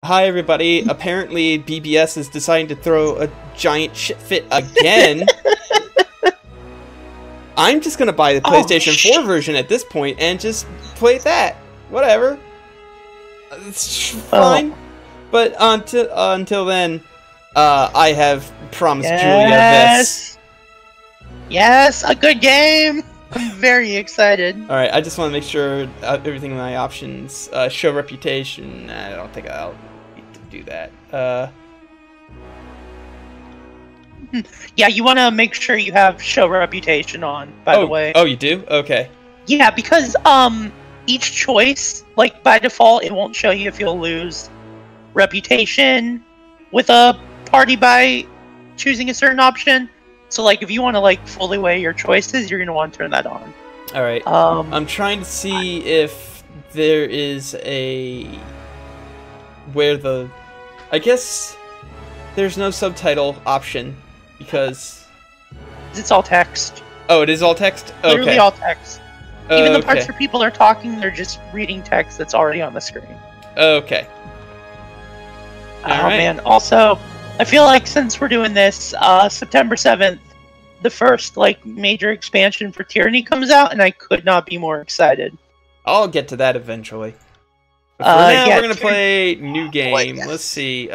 Hi everybody, apparently BBS is deciding to throw a giant shit fit again. I'm just gonna buy the PlayStation 4 version at this point and just play that. Whatever. It's fine. But until then, I have promised Julia this. Yes, a good game! I'm very excited. Alright, I just want to make sure everything in my options. Show reputation. I don't think I'll need to do that. Yeah, you want to make sure you have show reputation on, by the way. Oh, you do? Okay. Yeah, because each choice, like by default, it won't show you if you'll lose reputation with a party by choosing a certain option. So, like, if you want to like fully weigh your choices, you're gonna want to turn that on. All right. I'm trying to see if there is a I guess there's no subtitle option because it's all text. Oh, it is all text. Okay. Literally all text. Even the parts where people are talking, they're just reading text that's already on the screen. Okay. Oh man. Also, I feel like since we're doing this, September 7th, the first like major expansion for Tyranny comes out, and I could not be more excited. I'll get to that eventually. But for now, we're gonna play new game. Let's see.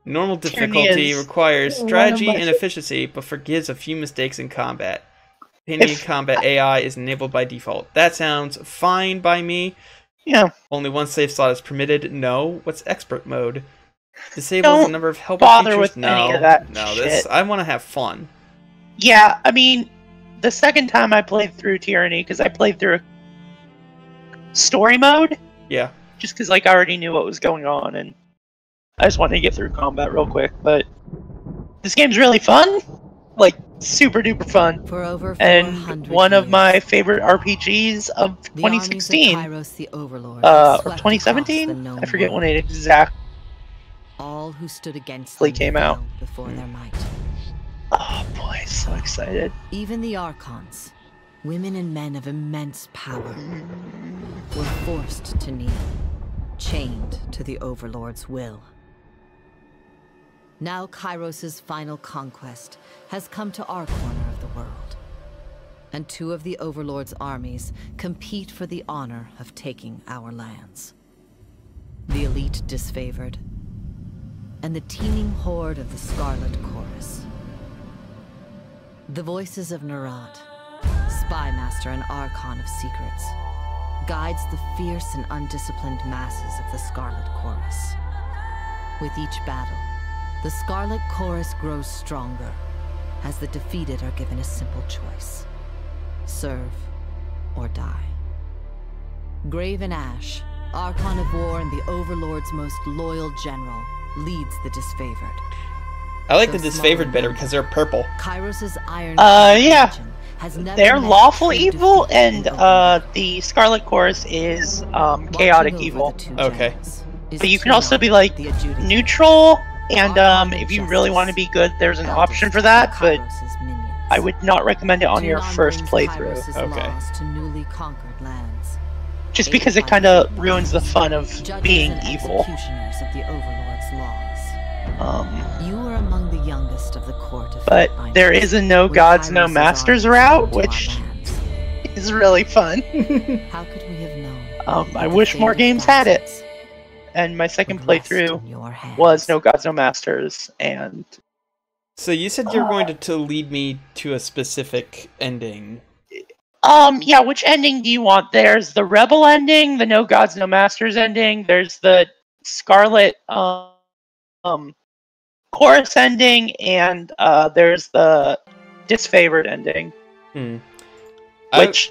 Normal difficulty requires strategy and efficiency, but forgives a few mistakes in combat. Any combat AI is enabled by default. That sounds fine by me. Yeah. Only one save slot is permitted. No. What's expert mode? Disables the number of helper bother features. With any of that shit. I want to have fun. Yeah, I mean, the second time I played through Tyranny, because I played through story mode. Yeah. Just because like I already knew what was going on, and I just wanted to get through combat real quick. But this game's really fun, like super duper fun, for over and one of my favorite RPGs of 2016, or 2017. I forget when it exactly. All who stood against came out before their might. Oh boy, so excited. Even the Archons, women and men of immense power, were forced to kneel, chained to the Overlord's will. Now Kairos' final conquest has come to our corner of the world, and two of the Overlord's armies compete for the honor of taking our lands. The elite disfavored, and the teeming horde of the Scarlet Chorus. The voices of Nerat, spymaster and Archon of secrets, guides the fierce and undisciplined masses of the Scarlet Chorus. With each battle, the Scarlet Chorus grows stronger, as the defeated are given a simple choice: serve or die. Graven Ash, Archon of War and the Overlord's most loyal general, leads the disfavored. I like the disfavored better because they're purple. Kairos' iron yeah. They're lawful evil, and the Scarlet Chorus is chaotic evil. Okay. But you can also be like neutral, and if you really want to be good, there's an option for that, but I would not recommend it on your first playthrough. Okay. Just because it kind of ruins the fun of being evil. You are among the youngest of the court of but there is a no gods, no masters route, which is really fun. How could we have known? I wish more games had it. And my second playthrough was no gods, no masters, and... So you said you were going to lead me to a specific ending. Yeah, which ending do you want? There's the Rebel ending, the no gods, no masters ending, there's the Scarlet, Chorus ending, and there's the disfavored ending. Which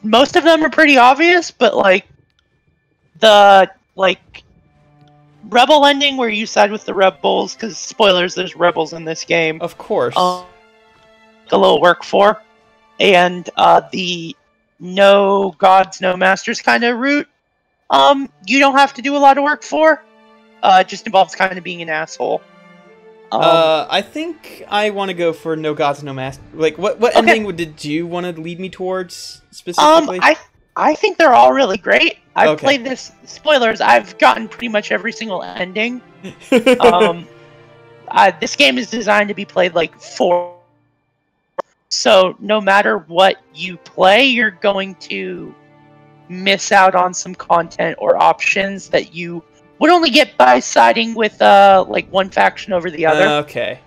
most of them are pretty obvious, but like the Rebel ending where you side with the rebels, because spoilers, there's rebels in this game. Of course. A little work for, and the no gods, no masters kind of route. You don't have to do a lot of work for. It just involves kind of being an asshole. I think I want to go for no gods, no master. Like, what ending did you want to lead me towards specifically? I think they're all really great. I've played this. Spoilers. I've gotten pretty much every single ending. This game is designed to be played like 4. So no matter what you play, you're going to miss out on some content or options that you would only get by siding with like one faction over the other. Okay.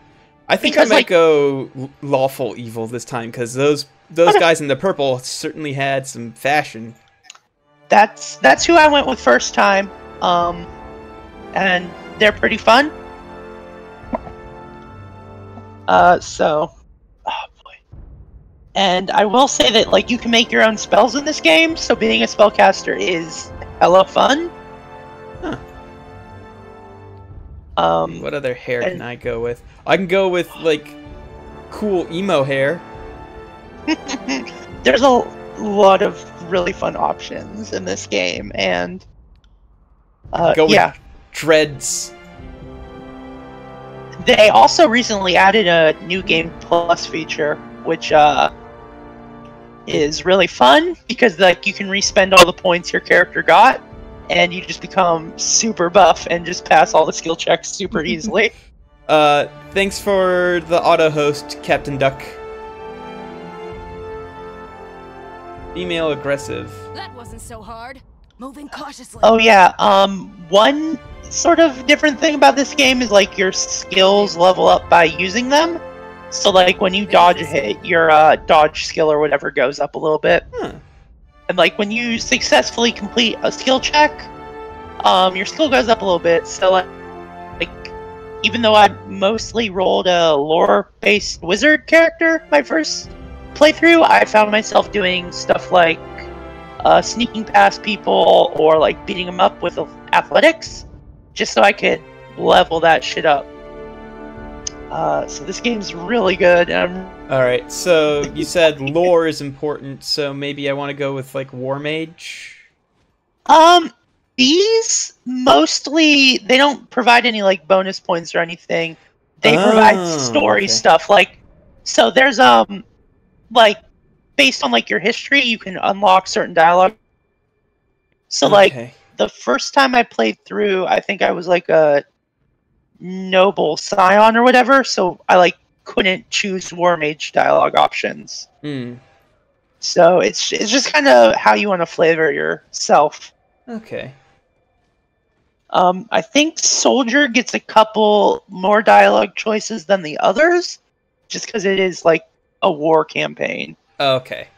I think I might go lawful evil this time, because those guys in the purple certainly had some fashion. That's who I went with first time, and they're pretty fun. Oh boy. And I will say that like you can make your own spells in this game, so being a spellcaster is hella fun. Huh. What other hair can I go with? I can go with like cool emo hair. There's a lot of really fun options in this game, and go with dreads. They also recently added a new Game Plus feature, which is really fun because like you can respend all the points your character got, and you just become super buff and just pass all the skill checks super easily. Thanks for the auto host, Captain Duck. Female aggressive. That wasn't so hard. Moving cautiously. Oh yeah, one sort of different thing about this game is like your skills level up by using them. So like when you dodge a hit, your dodge skill or whatever goes up a little bit. And like when you successfully complete a skill check, your skill goes up a little bit. So like even though I mostly rolled a lore-based wizard character my first playthrough, I found myself doing stuff like sneaking past people or like beating them up with athletics, just so I could level that shit up. So this game's really good. Alright, so you said lore is important, so maybe I want to go with like War Mage? These mostly, they don't provide any like bonus points or anything. They provide story stuff. Like, so there's like based on like your history, you can unlock certain dialogue. So like the first time I played through, I think I was like a noble scion or whatever, so I like couldn't choose War Mage dialogue options. So it's just kind of how you want to flavor yourself. Okay. I think Soldier gets a couple more dialogue choices than the others, just because it is like a war campaign. Okay.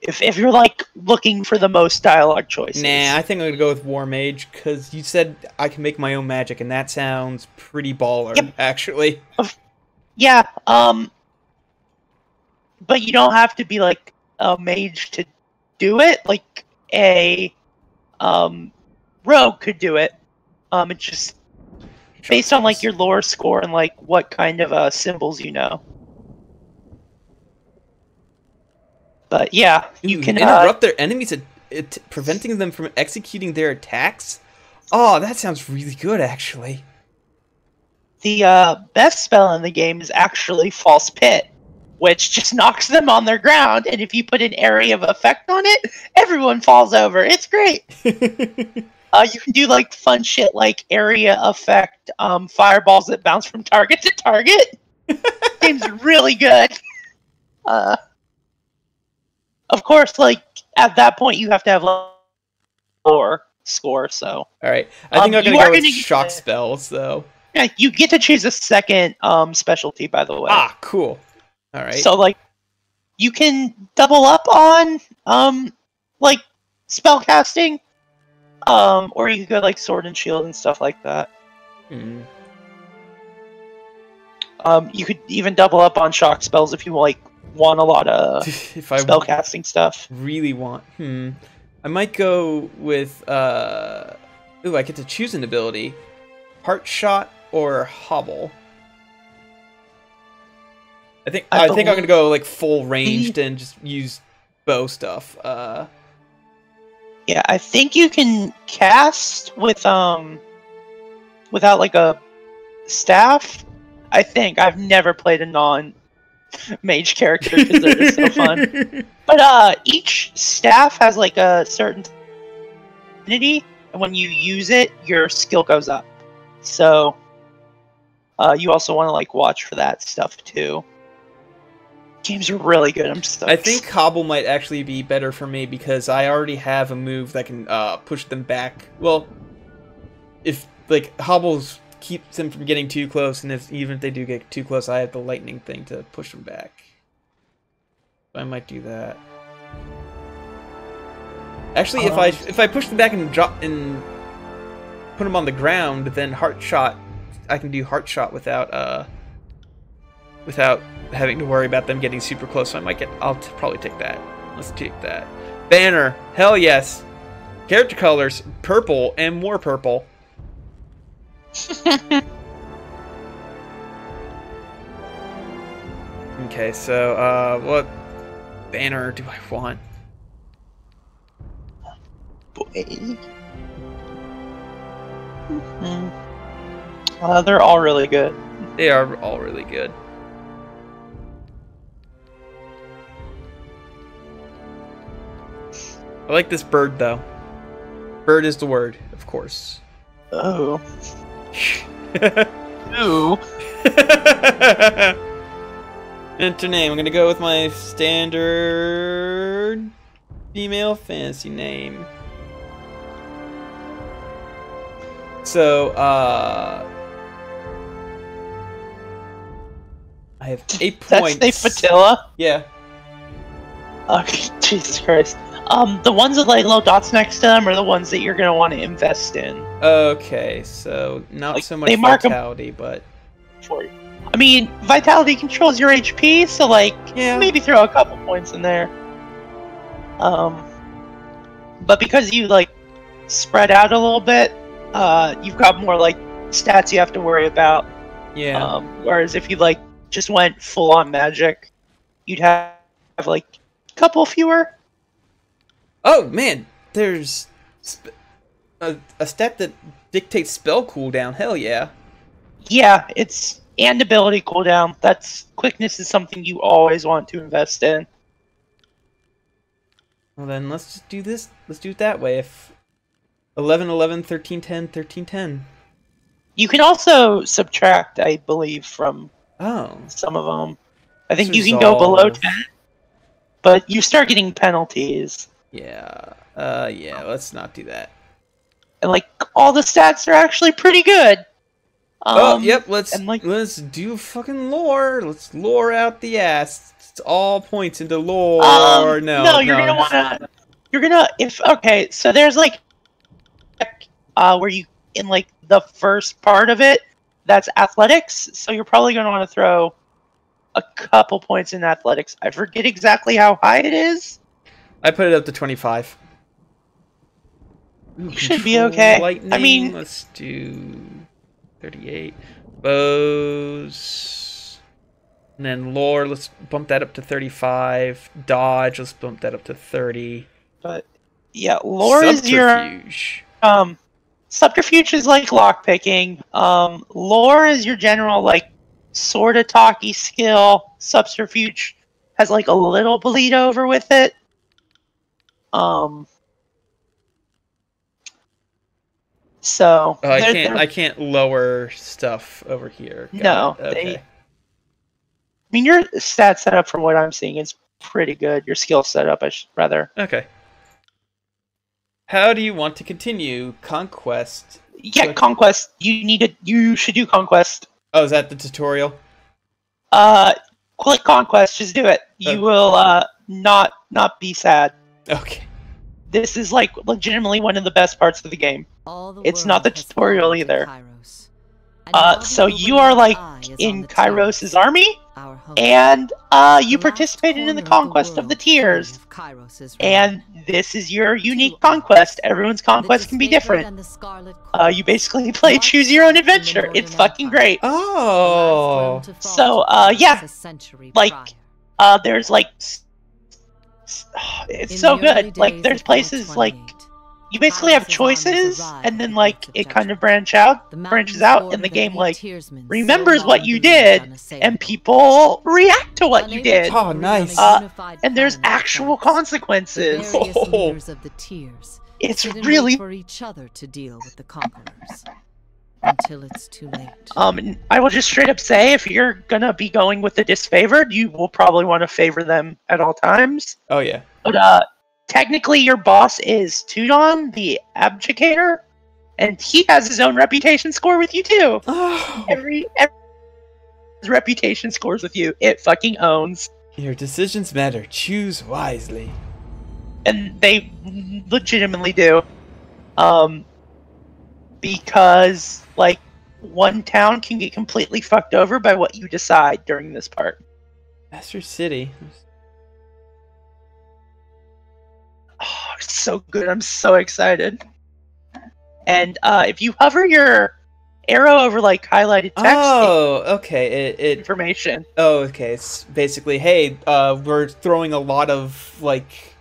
If you're like looking for the most dialogue choices. Nah, I think I'm gonna go with War Mage, because you said I can make my own magic, and that sounds pretty baller, actually. Yeah, but you don't have to be like a mage to do it. Like a rogue could do it. It's just based on like your lore score and like what kind of symbols you know. But yeah, you can interrupt their enemies, preventing them from executing their attacks. Oh, that sounds really good, actually. The best spell in the game is actually False Pit, which just knocks them on their ground, and if you put an area of effect on it, everyone falls over. It's great. You can do like fun shit like area effect, fireballs that bounce from target to target. Game's really good. Of course, like at that point, you have to have lore score. So, all right, I think I'm gonna go with shock spells, though. Yeah, you get to choose a second specialty, by the way. Ah, cool. All right. So, like, you can double up on like spell casting, or you could go like sword and shield and stuff like that. You could even double up on shock spells if you like want a lot of spell casting stuff. Really want? I might go with ooh, I get to choose an ability: heart shot or hobble. I think I'm gonna go like full ranged and just use bow stuff. Yeah, I think you can cast with without like a staff. I think I've never played a non mage character because they're just so fun. But each staff has like a certain affinity, and when you use it, your skill goes up. So you also want to like watch for that stuff too. Games are really good. I think Hobble might actually be better for me because I already have a move that can push them back. Well, if like Hobbles keeps them from getting too close, and even if they do get too close, I have the lightning thing to push them back. I might do that. Actually, if I push them back and drop and put them on the ground, then Heart Shot, I can do Heart Shot without having to worry about them getting super close. So I'll probably take that. Let's take that. Banner, hell yes. Character colors, purple and more purple. Okay, so what banner do I want? Boy. They're all really good. They are all really good. I like this bird though. Bird is the word, of course. Oh. Ooh. Enter name. I'm gonna go with my standard female fantasy name. So, I have 8 points. That's the Fatilla? Yeah. Okay, Jesus Christ. The ones with like little dots next to them are the ones that you're gonna want to invest in. Okay, so not like, so much vitality, but for you. I mean, vitality controls your HP, so like maybe throw a couple points in there. But because you like spread out a little bit, you've got more like stats you have to worry about. Yeah. Whereas if you like just went full on magic, you'd have like a couple fewer. Oh man, there's a stat that dictates spell cooldown. Hell yeah. Yeah, it's and ability cooldown. Quickness is something you always want to invest in. Well then, let's just do this. Let's do it that way. If 11, 11, 13, 10, 13, 10. You can also subtract, I believe, from some of them. I think you can go below 10, but you start getting penalties. Yeah. Yeah. Let's not do that. And like all the stats are actually pretty good. Yep. Let's do fucking lore. Let's lore out the ass. It's all points into lore. No, you're gonna wanna. You're gonna okay. So there's like, where you in like the first part of it. That's athletics. So you're probably gonna want to throw a couple points in athletics. I forget exactly how high it is. I put it up to 25. You should be okay. Lightning. I mean, let's do 38. Bows. And then lore, let's bump that up to 35. Dodge, let's bump that up to 30. But yeah, lore is your subterfuge is like lockpicking. Lore is your general like sort of talky skill. Subterfuge has like a little bleed over with it. So I can't lower stuff over here. No, okay. I mean your stat setup from what I'm seeing is pretty good. Your skill setup, rather. Okay. How do you want to continue? Conquest. Yeah, Conquest. You should do Conquest. Oh, is that the tutorial? Click Conquest. Just do it. You will not be sad. Okay. This is like legitimately one of the best parts of the game. It's not the tutorial either. So you are like in Kairos' army, and you participated in the conquest of the tiers. And this is your unique conquest. Everyone's conquest can be different. You basically play choose your own adventure. It's fucking great. Oh. So yeah, like there's like it's so good. Like there's places like you basically have choices, and then like it kind of branches out, and the game like remembers what you did, and people react to what you did. Oh, nice. And there's actual consequences. Oh. It's really for each other to deal with the conquerors until it's too late. I will just straight up say, if you're gonna be going with the disfavored, you will probably want to favor them at all times. Oh yeah. But technically, your boss is Tudon, the Abdicator, and he has his own reputation score with you too. Oh. Every reputation scores with you. It fucking owns. Your decisions matter. Choose wisely. And they legitimately do. Because, like, one town can get completely fucked over by what you decide during this part. Bastard City. Oh, it's so good. I'm so excited. And if you hover your arrow over, like, highlighted text... Oh, okay. Information. Oh, okay. It's basically, hey, we're throwing a lot of, like,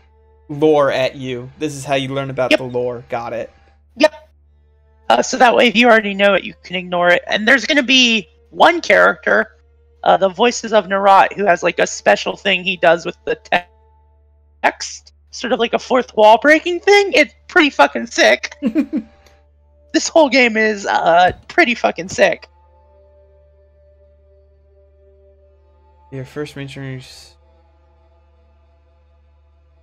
lore at you. This is how you learn about the lore. Got it. Yep. So that way, if you already know it, you can ignore it. And there's going to be one character, the Voices of Narat, who has, like, a special thing he does with the text. Sort of like a fourth wall breaking thing. It's pretty fucking sick. This whole game is pretty fucking sick. Your first missionaries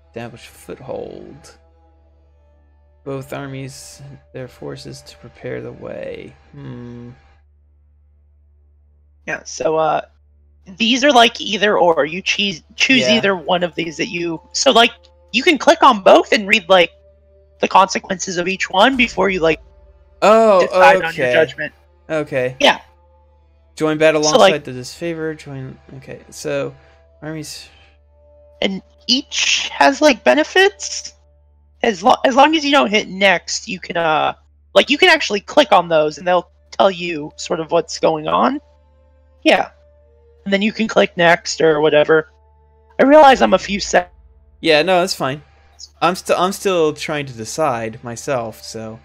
establish foothold. Both armies, their forces to prepare the way. Yeah, so these are like either or. You choose either one of these that you... So, like, you can click on both and read, like, the consequences of each one before you, like, decide on your judgment. Okay. Yeah. Join battle alongside the disfavored. Join... Okay, so... Armies... And each has, like, benefits. As long as you don't hit next, you can, like, you can actually click on those and they'll tell you sort of what's going on. Yeah. And then you can click next or whatever. I realize I'm a few seconds. Yeah, no, that's fine. I'm still trying to decide myself, so.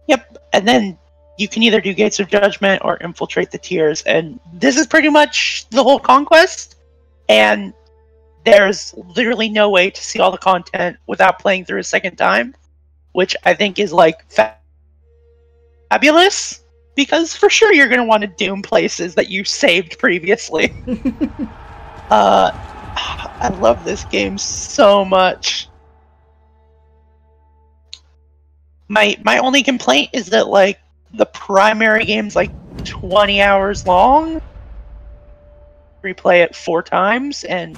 Yep. And then you can either do Gates of Judgment or infiltrate the tiers. And this is pretty much the whole conquest. And there's literally no way to see all the content without playing through a second time, which I think is, like, fabulous, because for sure you're going to want to doom places that you saved previously. I love this game so much. My only complaint is that, like, the primary game's like 20 hours long. Replay it 4 times, and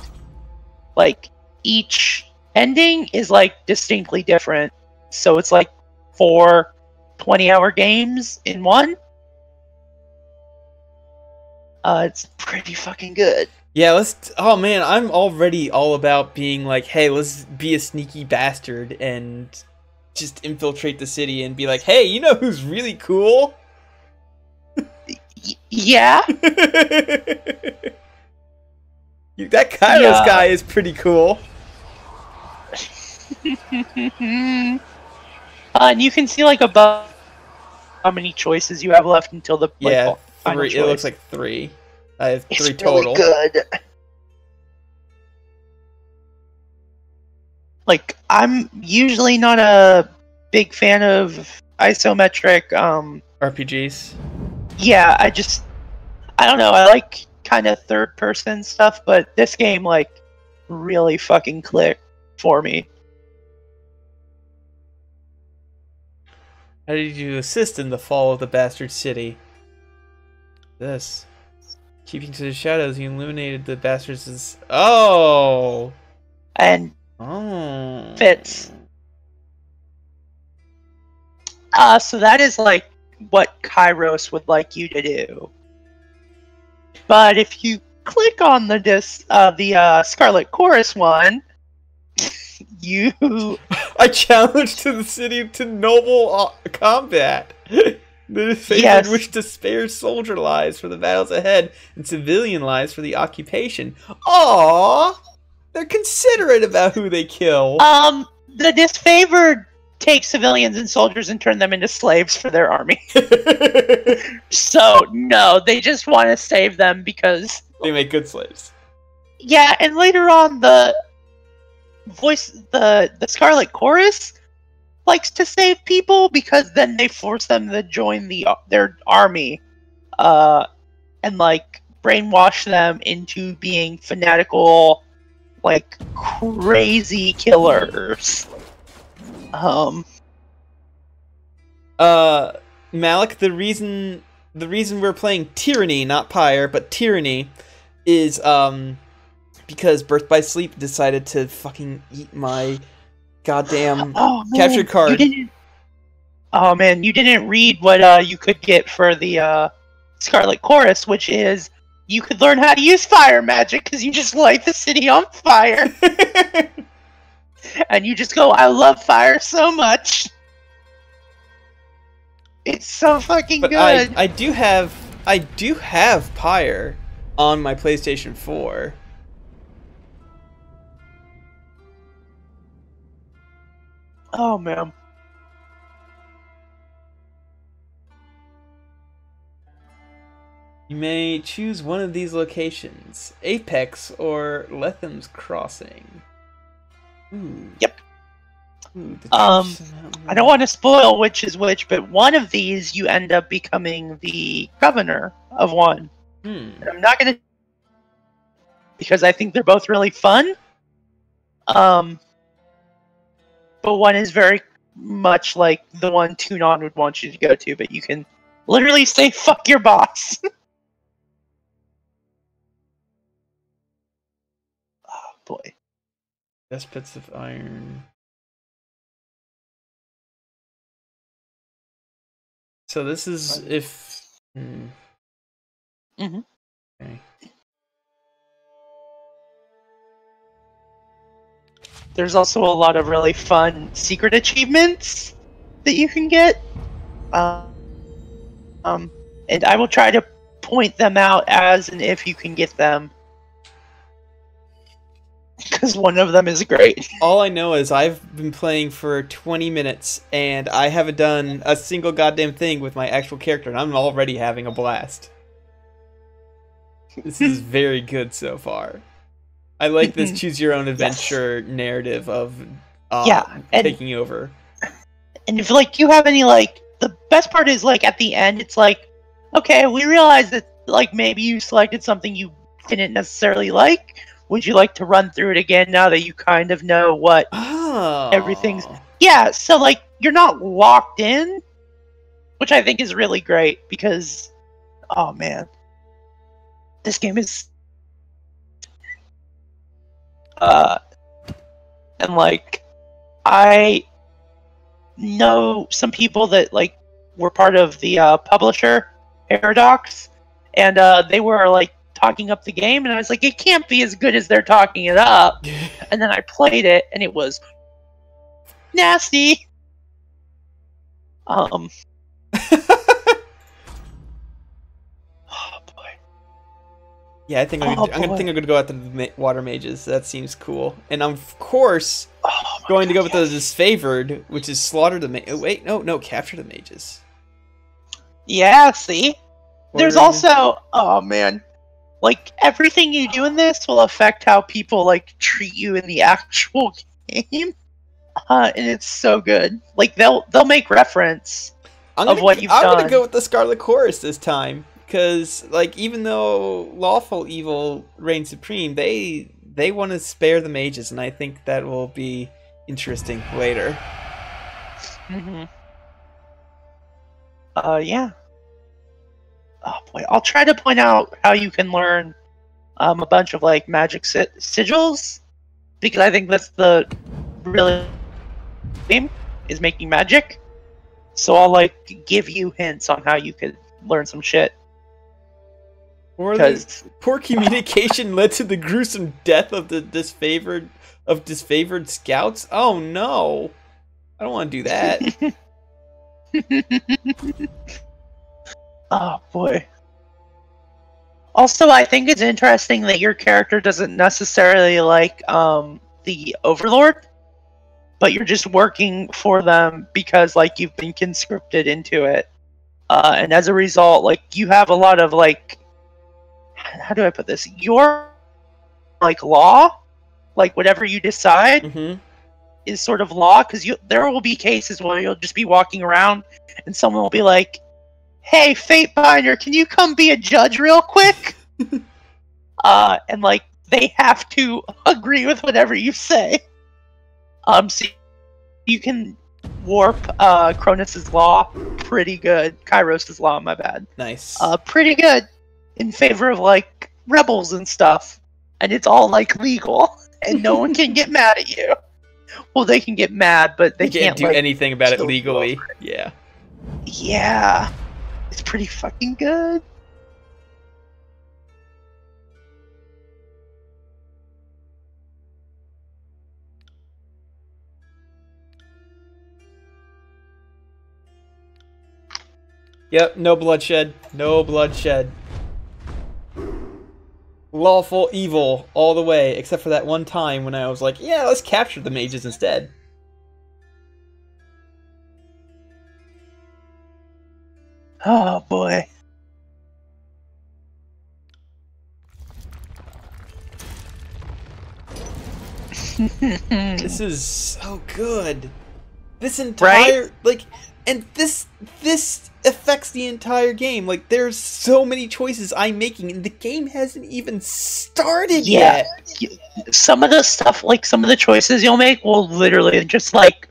like each ending is like distinctly different. So it's like 4 20-hour games in one. It's pretty fucking good. Yeah, oh man, I'm already all about being like, hey, let's be a sneaky bastard and just infiltrate the city and be like, hey, you know who's really cool? Yeah. That Kairos guy is pretty cool. And you can see, like, above how many choices you have left until the final 3. choice. It looks like 3. I have 3 it's total. Really good. Like, I'm usually not a big fan of isometric RPGs. Yeah, I don't know. I like kind of third-person stuff, but this game, like, really fucking clicked for me. How did you assist in the fall of the bastard city? This. Keeping to the shadows, you illuminated the bastards' Oh! And fits. So that is, like, what Kairos would like you to do. But if you click on the Scarlet Chorus one, you... I challenge to the city to noble combat. The favored wish to spare soldier lives for the battles ahead and civilian lives for the occupation. Aww! They're considerate about who they kill. The disfavored take civilians and soldiers and turn them into slaves for their army. So, no, they just want to save them because... They make good slaves. Yeah, and later on, the Scarlet Chorus likes to save people because then they force them to join their army, and like brainwash them into being fanatical, like crazy killers. Malik, the reason we're playing Tyranny, not Pyre, but Tyranny, is because Birth by Sleep decided to fucking eat my goddamn capture card. Oh man, you didn't read what you could get for the Scarlet Chorus, which is you could learn how to use fire magic because you just light the city on fire. And you just go, I love fire so much. It's so fucking good. I do have Pyre on my PlayStation 4. Oh man. You may choose one of these locations: Apex or Lethem's Crossing. Ooh. Yep. Ooh, I don't want to spoil which is which, but one of these you end up becoming the governor of one. I'm not gonna, because I think they're both really fun. But one is very much like the one Tunon would want you to go to, but you can literally say "fuck your boss." Oh boy. Despots of Iron. So this is if... Mm-hmm. Okay. There's also a lot of really fun secret achievements that you can get. And I will try to point them out as and if you can get them. Because one of them is great. All I know is I've been playing for 20 minutes and I haven't done a single goddamn thing with my actual character, and I'm already having a blast. This is very good so far. I like this choose your own adventure narrative of taking over. And if like you have any like the best part is like at the end it's like, okay, we realize that like maybe you selected something you didn't necessarily like. Would you like to run through it again now that you kind of know what everything's... Yeah, so like you're not locked in, which I think is really great because, oh man, this game is... and like, I know some people that like were part of the publisher, Paradox, and they were like talking up the game, and I was like, it can't be as good as they're talking it up. And then I played it, and it was nasty. Oh boy. Yeah, I think I'm gonna go after the water mages. That seems cool, and I'm of course going to go with the disfavored, which is slaughter the mages. Wait, no, capture the mages. Yeah, see, there's also man. Like, everything you do in this will affect how people, like, treat you in the actual game. And it's so good. Like, they'll make reference of what you've done. I'm gonna go with the Scarlet Chorus this time. Because, like, even though lawful evil reigns supreme, they want to spare the mages. And I think that will be interesting later. Mm-hmm. Yeah. Oh boy, I'll try to point out how you can learn a bunch of like magic sigils, because I think that's the really game is making magic. So I'll like give you hints on how you could learn some shit. Or the poor communication led to the gruesome death of the disfavored scouts. Oh no, I don't want to do that. Oh boy. Also, I think it's interesting that your character doesn't necessarily like the Overlord. but you're just working for them because like you've been conscripted into it, and as a result, like you have a lot of like, how do I put this? Your like law, like whatever you decide is sort of law, because there will be cases where you'll just be walking around and someone will be like, "Hey, Fatebinder, can you come be a judge real quick?" And like they have to agree with whatever you say. So you can warp Cronus's law pretty good. Kairos' law, my bad. Nice. Pretty good in favor of like rebels and stuff, and it's all like legal, and no one can get mad at you. Well, they can get mad, but they can't do like, anything about it legally. Yeah. Yeah, it's pretty fucking good. Yep, no bloodshed. No bloodshed. Lawful evil all the way, except for that one time when I was like, yeah, let's capture the mages instead. Oh boy. This is so good. This entire and this affects the entire game. Like, there's so many choices I'm making, and the game hasn't even started yet. Some of the stuff, like some of the choices you'll make, will literally just like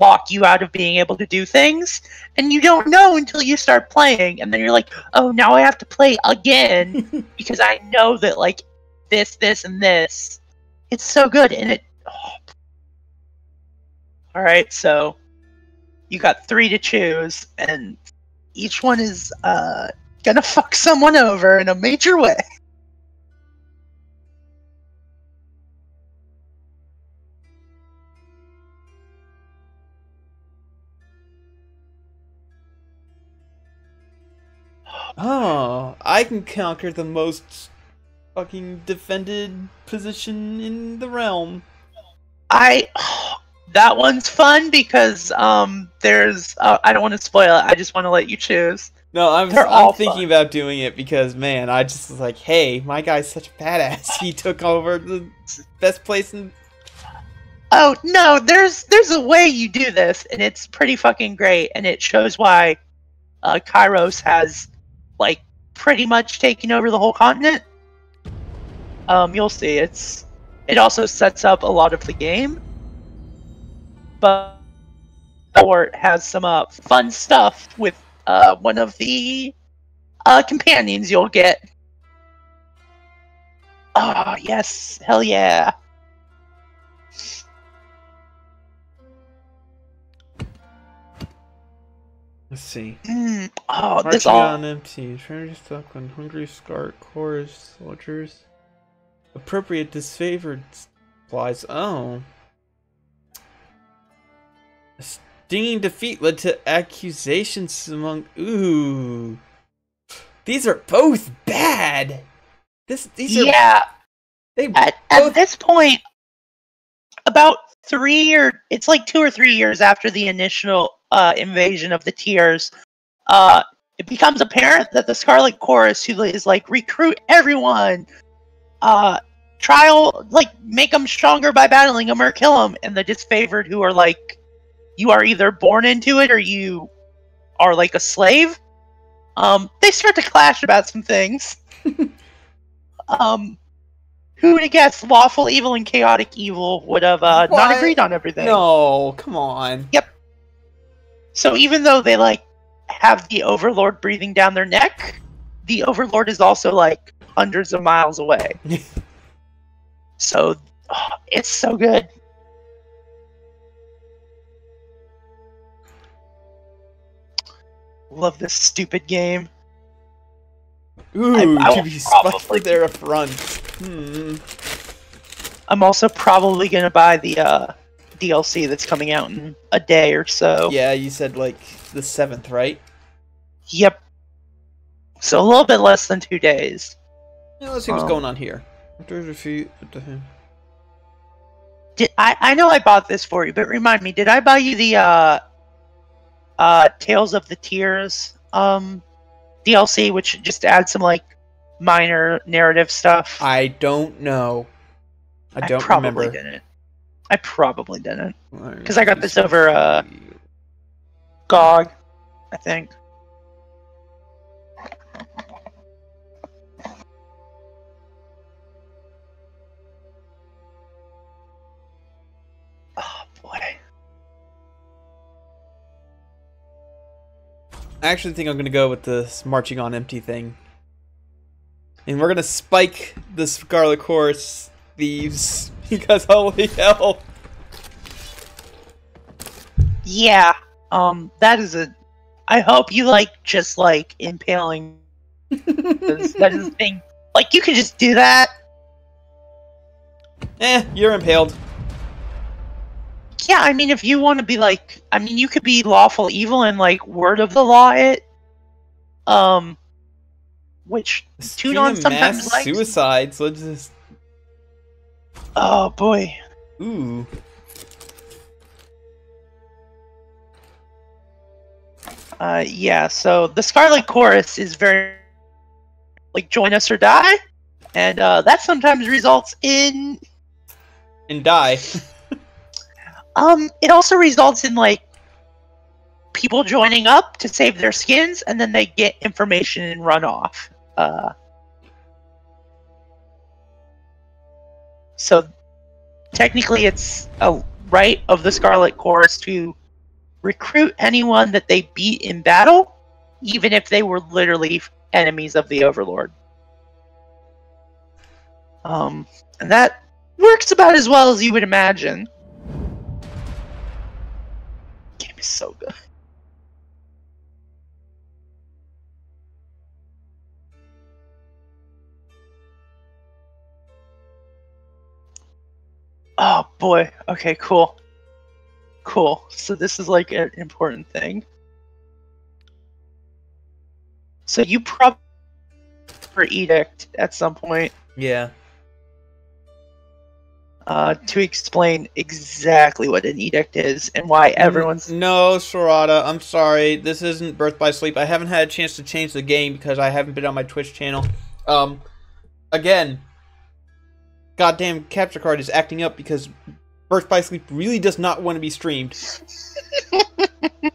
lock you out of being able to do things, and you don't know until you start playing, and then you're like, oh, now I have to play again because I know that like this, and this. It's so good, and it. Oh. All right, so you got 3 to choose, and each one is gonna fuck someone over in a major way. Oh, I can conquer the most fucking defended position in the realm. That one's fun because there's I don't want to spoil it. I just want to let you choose. No, I'm thinking fun. about doing it because, man, I just was like, hey, my guy's such a badass. He took over the best place in. Oh no, there's a way you do this, and it's pretty fucking great, and it shows why Kairos has like pretty much taken over the whole continent. You'll see. It also sets up a lot of the game, but it has some fun stuff with one of the companions you'll get. Oh yes, hell yeah! Let's see. Oh, this Marching all on empty. Trying to stuck on hungry scar chorus soldiers. Appropriate disfavored supplies. Oh. A stinging defeat led to accusations among. Ooh. These are both bad. These are. Yeah. At this point, about it's like 2 or 3 years after the initial invasion of the Tiers, it becomes apparent that the Scarlet Chorus, who is like recruit everyone, make them stronger by battling them or kill them, and the disfavored, who are like, you are either born into it or you are like a slave. They start to clash about some things. Who would have guessed lawful evil and chaotic evil would have not agreed on everything? No, come on. Yep. So even though they like have the Overlord breathing down their neck, the Overlord is also like hundreds of miles away. So it's so good. Love this stupid game. Ooh, to be spiked for their affront. I'm also probably gonna buy the DLC that's coming out in a day or so. Yeah, you said like the 7th, right? Yep. So a little bit less than 2 days. Yeah, let's see what's going on here. I know I bought this for you, but remind me, did I buy you the Tales of the Tears DLC, which just adds some like minor narrative stuff? I don't know. I don't probably remember. Didn't. I probably didn't. Because I got this over GOG, I think. Oh boy. I actually think I'm gonna go with this marching on empty thing. And we're gonna spike the Scarlet Horse thieves because holy hell. Yeah. That is a I hope you just impaling that is a thing. Like you can just do that. You're impaled. Yeah, I mean, if you want to be you could be lawful evil and word of the law it. Which Tunon sometimes mass likes. Suicides. Let's just. Oh boy. Ooh. Yeah. So the Scarlet Chorus is very join us or die, and that sometimes results in. And die. It also results in people joining up to save their skins, and then they get information and run off. So technically, it's a right of the Scarlet Chorus to recruit anyone that they beat in battle, even if they were literally enemies of the Overlord. And that works about as well as you would imagine. Game is so good. Oh boy. Okay, cool. Cool. So this is an important thing. So you probably for Edict at some point. Yeah. To explain exactly what an edict is and why everyone's... No, Sarada, I'm sorry. This isn't Birth by Sleep. I haven't had a chance to change the game because I haven't been on my Twitch channel. Again, goddamn capture card is acting up because Birth by Sleep really does not want to be streamed.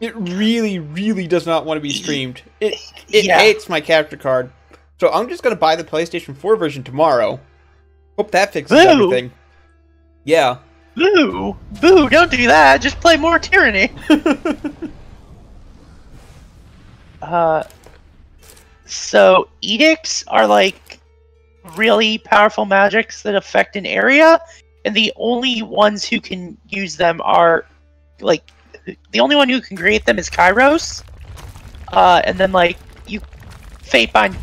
It really, really does not want to be streamed. It hates my capture card. So I'm just going to buy the PlayStation 4 version tomorrow. Hope that fixes everything. Yeah. Boo! Boo, don't do that! Just play more Tyranny! So, edicts are really powerful magics that affect an area, and the only ones who can use them are, the only one who can create them is Kairos. And then, you fate bind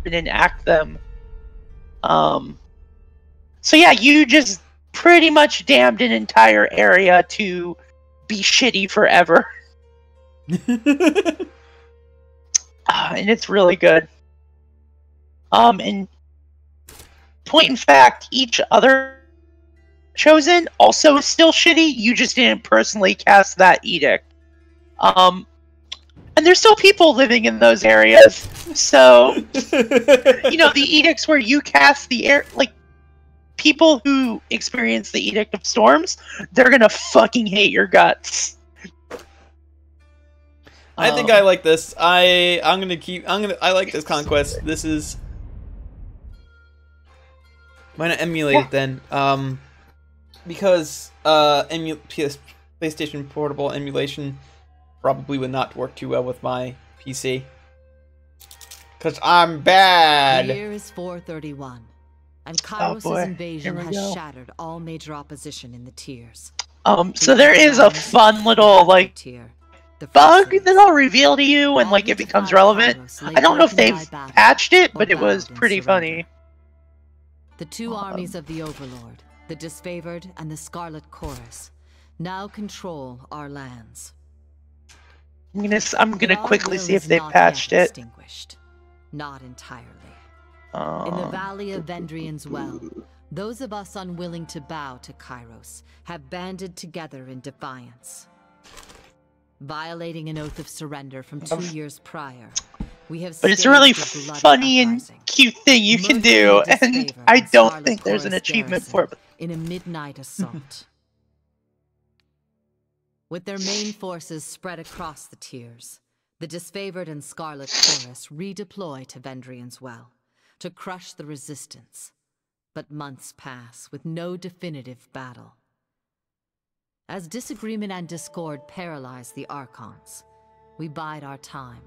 and enact them. So yeah, you just pretty much damned an entire area to be shitty forever. And it's really good. And point in fact, each other chosen also is still shitty, you just didn't personally cast that edict. And there's still people living in those areas, so, the edicts where you cast the air, people who experience the Edict of Storms, they're gonna fucking hate your guts. I think I like this. I like this conquest. This is why not emulate it then? Because PlayStation Portable emulation probably would not work too well with my PC. Cause I'm bad. The year is 431. And Kairos' invasion has shattered all major opposition in the tiers. So there is a fun little, bug that I'll reveal to you when, it becomes relevant. I don't know if they've patched it, but it was pretty funny. The two armies of the Overlord, the Disfavored and the Scarlet Chorus, now control our lands. I'm gonna quickly see if they've patched it. Not entirely. In the Valley of Vendrian's Well, Those of us unwilling to bow to Kairos have banded together in defiance. Violating an oath of surrender from 2 years prior, we have But it's a really funny and cute thing you can do, and I don't think there's an achievement for it. In a midnight assault. With their main forces spread across the tiers, the disfavored and Scarlet Chorus redeploy to Vendrian's Well to crush the resistance. But months pass with no definitive battle. As disagreement and discord paralyze the Archons, we bide our time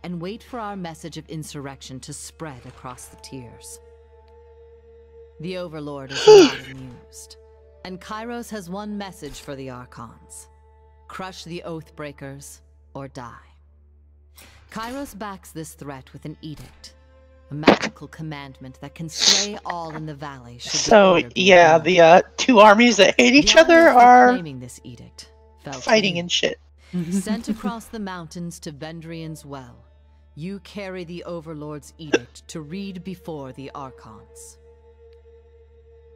and wait for our message of insurrection to spread across the tiers. The Overlord is not amused, and Kairos has one message for the Archons. Crush the Oathbreakers or die. Kairos backs this threat with an edict, a magical commandment that can slay all in the valley. So yeah, the two armies that hate each other are this edict, fighting and shit. Sent across the mountains to Vendrian's Well, you carry the Overlord's edict to read before the Archons.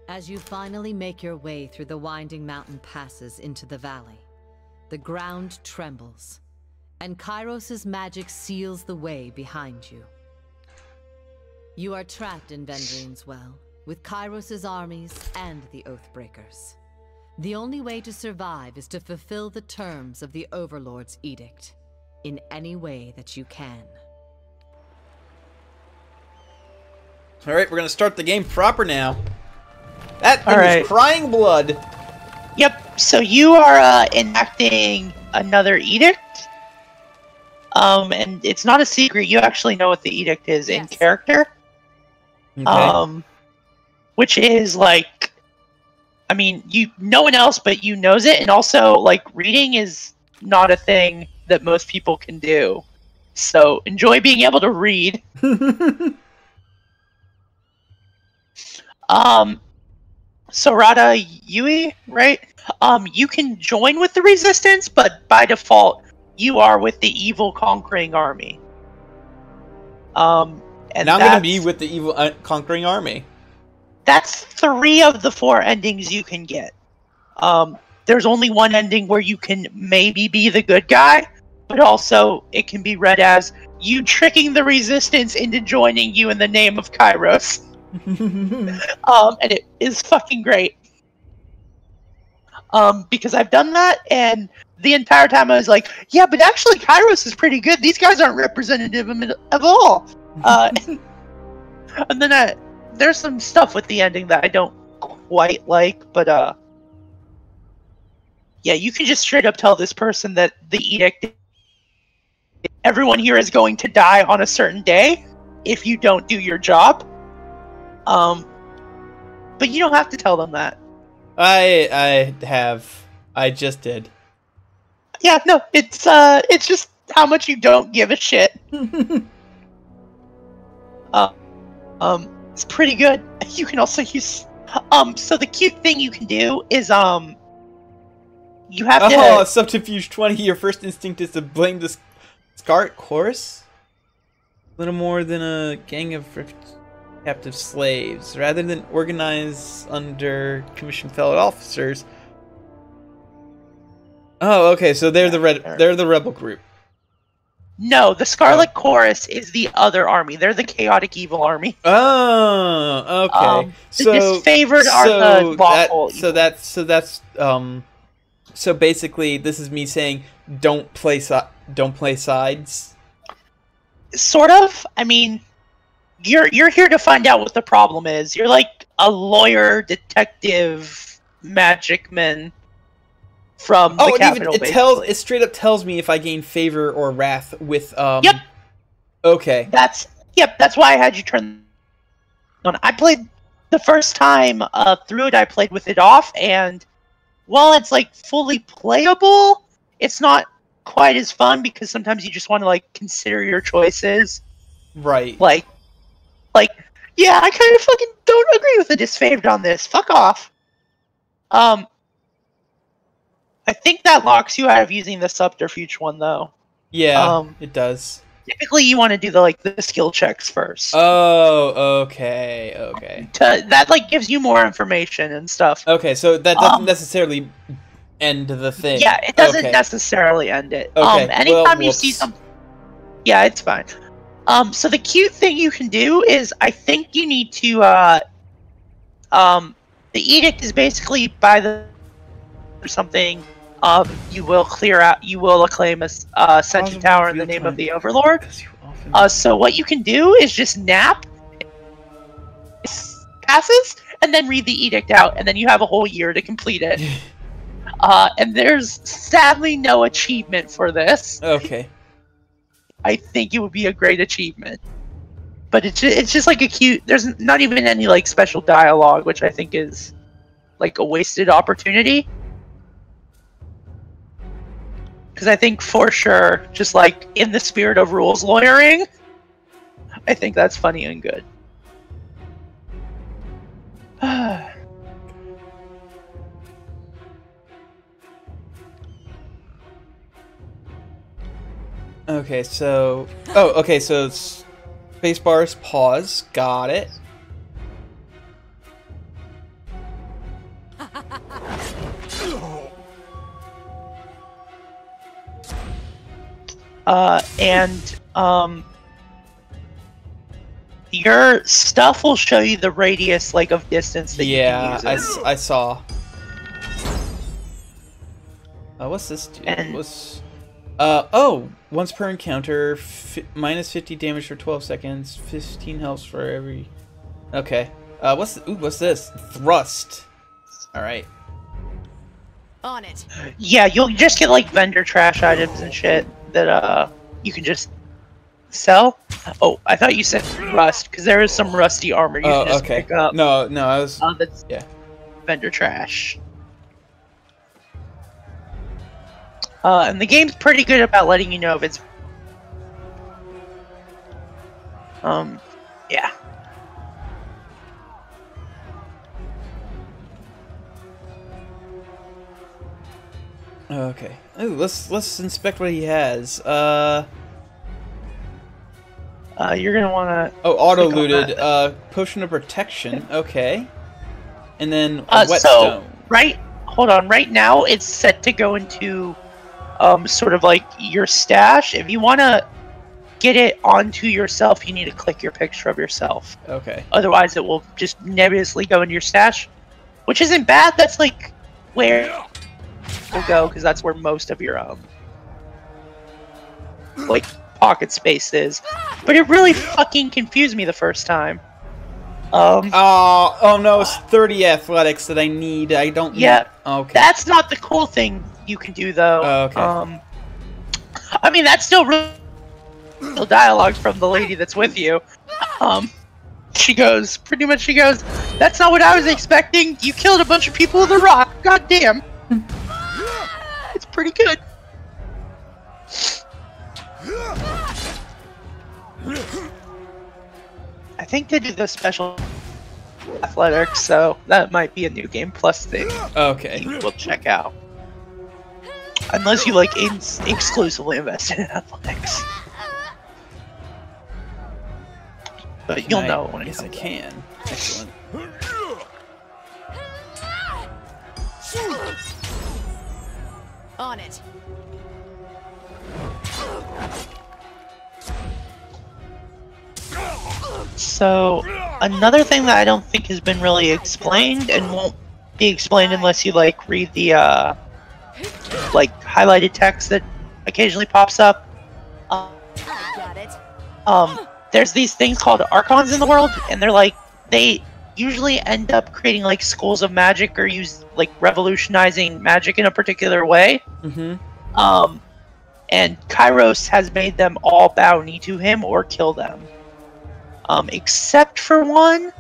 As you finally make your way through the winding mountain passes into the valley, the ground trembles, and Kairos' magic seals the way behind you. You are trapped in Vendrian's Well, with Kairos' armies and the Oathbreakers. The only way to survive is to fulfill the terms of the Overlord's edict, in any way that you can. Alright, we're gonna start the game proper now. That thing is crying blood. Yep, so you are enacting another edict. And it's not a secret, you actually know what the edict is in character. Okay. Which is like, I mean, no one else but you knows it, and also, like, reading is not a thing that most people can do. So, enjoy being able to read. So Rada Yui, right? You can join with the Resistance, but by default, you are with the evil conquering army. And I'm going to be with the evil conquering army. That's 3 of the 4 endings you can get. There's only one ending where you can maybe be the good guy, but also it can be read as you tricking the Resistance into joining you in the name of Kairos. And it is fucking great. Because I've done that, and the entire time I was like, yeah, but actually Kairos is pretty good. These guys aren't representative of all. And then there's some stuff with the ending that I don't quite like, but yeah, you can just straight up tell this person that the edict, everyone here is going to die on a certain day if you don't do your job. But you don't have to tell them that. I just did. Yeah, no, it's just how much you don't give a shit. It's pretty good. You can also use, so the cute thing you can do is, you have to... Oh, Subterfuge 20, your first instinct is to blame the Scarlet Chorus? Little more than a gang of captive slaves, rather than organize under commissioned fellow officers. Oh, okay, so they're the rebel group. No, the Scarlet Chorus is the other army. They're the chaotic evil army. Oh, okay. The disfavored are the lawful evil. So basically, this is me saying, don't play sides. Sort of. I mean, you're here to find out what the problem is. You're like a lawyer, detective, magic man from the capital. It straight up tells me if I gain favor or wrath with Yep. Okay. That's why I had you turn on. I played the first time through it. I played with it off, and while it's like fully playable, it's not quite as fun because sometimes you just want to like consider your choices. Right. Like, yeah, I kind of fucking don't agree with the disfavored on this. Fuck off. I think that locks you out of using the subterfuge one, though. Yeah, it does. typically you want to do the skill checks first. Oh, okay. That like gives you more information and stuff. Okay, so that doesn't necessarily end the thing. Yeah, it doesn't necessarily end it. Okay. Anytime you see something. Yeah, it's fine. So the cute thing you can do is, I think you need to, the edict is basically by the or something. You will acclaim a sentient tower in the name of the Overlord. So what you can do is just nap, passes, and then read the edict out, and then you have a whole year to complete it. And there's sadly no achievement for this. Okay. I think it would be a great achievement. But it's just like a cute... There's not even any like special dialogue, which I think is like a wasted opportunity. Because I think for sure, just like in the spirit of rules lawyering, I think that's funny and good. Okay, so... Oh, okay, so spacebar is pause. Got it. Your stuff will show you the radius, like, of distance that you can use it. Yeah, I saw. What's this do? Once per encounter, minus 50 damage for 12 seconds, 15 health for every... Okay. What's this? Thrust. Alright. On it. Yeah, you'll just get, like, vendor trash items and shit that, you can just sell. Oh, I thought you said rust, because there is some rusty armor you can just pick up. No, I was... that's vendor trash. And the game's pretty good about letting you know if it's... yeah. Okay. Ooh, let's inspect what he has. You're gonna wanna... Oh, auto-looted. Potion of protection. Okay. And then a whetstone. So, hold on. Right now, it's set to go into... sort of like your stash. If you want to get it onto yourself, you need to click your picture of yourself. Okay. Otherwise, it will just nebulously go into your stash, which isn't bad. That's like where it will go, because that's where most of your like pocket space is. But it really fucking confused me the first time. Oh no, it's 30 athletics that I need. I don't. Yeah. Okay. That's not the cool thing you can do though. Okay. I mean, that's still real dialogue from the lady that's with you. She goes, that's not what I was expecting. You killed a bunch of people with a rock. God damn. It's pretty good. I think they did the special athletics, so that might be a new game plus thing. Okay. We'll check out. Unless you like exclusively invest in athletics. But you'll know when it comes. Yes, I can. Excellent. On it. So, another thing that I don't think has been really explained, and won't be explained unless you like read the like highlighted text that occasionally pops up. Got it. There's these things called archons in the world, and they're like, they usually end up creating like schools of magic or use like revolutionizing magic in a particular way. Mm-hmm. And Kairos has made them all bow knee to him or kill them. Except for one,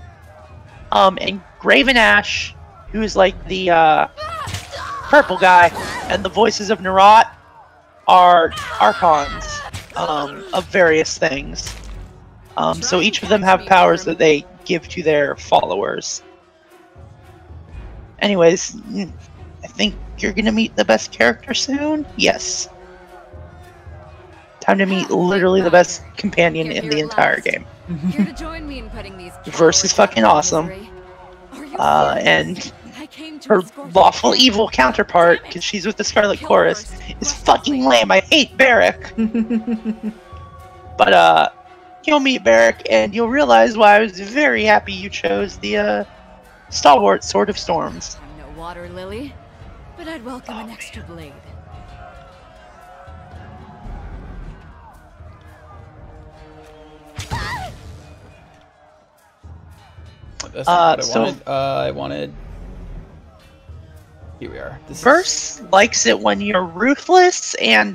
and Graven Ash, who's like the purple guy, and the voices of Nerat are archons of various things. So each of them have powers that they give to their followers. Anyways, I think you're gonna meet the best character soon? Yes. Time to meet literally the best companion in the entire game. Here to join me in putting these Verse is fucking awesome. And her lawful evil counterpart, because she's with the Scarlet Chorus, is fucking lame. I hate Barrack. But you'll meet Barrack, and you'll realize why I was very happy you chose the stalwart Sword of Storms. I'm no water lily, but I'd welcome an extra blade. That's not what I wanted. I wanted. Here we are. Verse likes it when you're ruthless and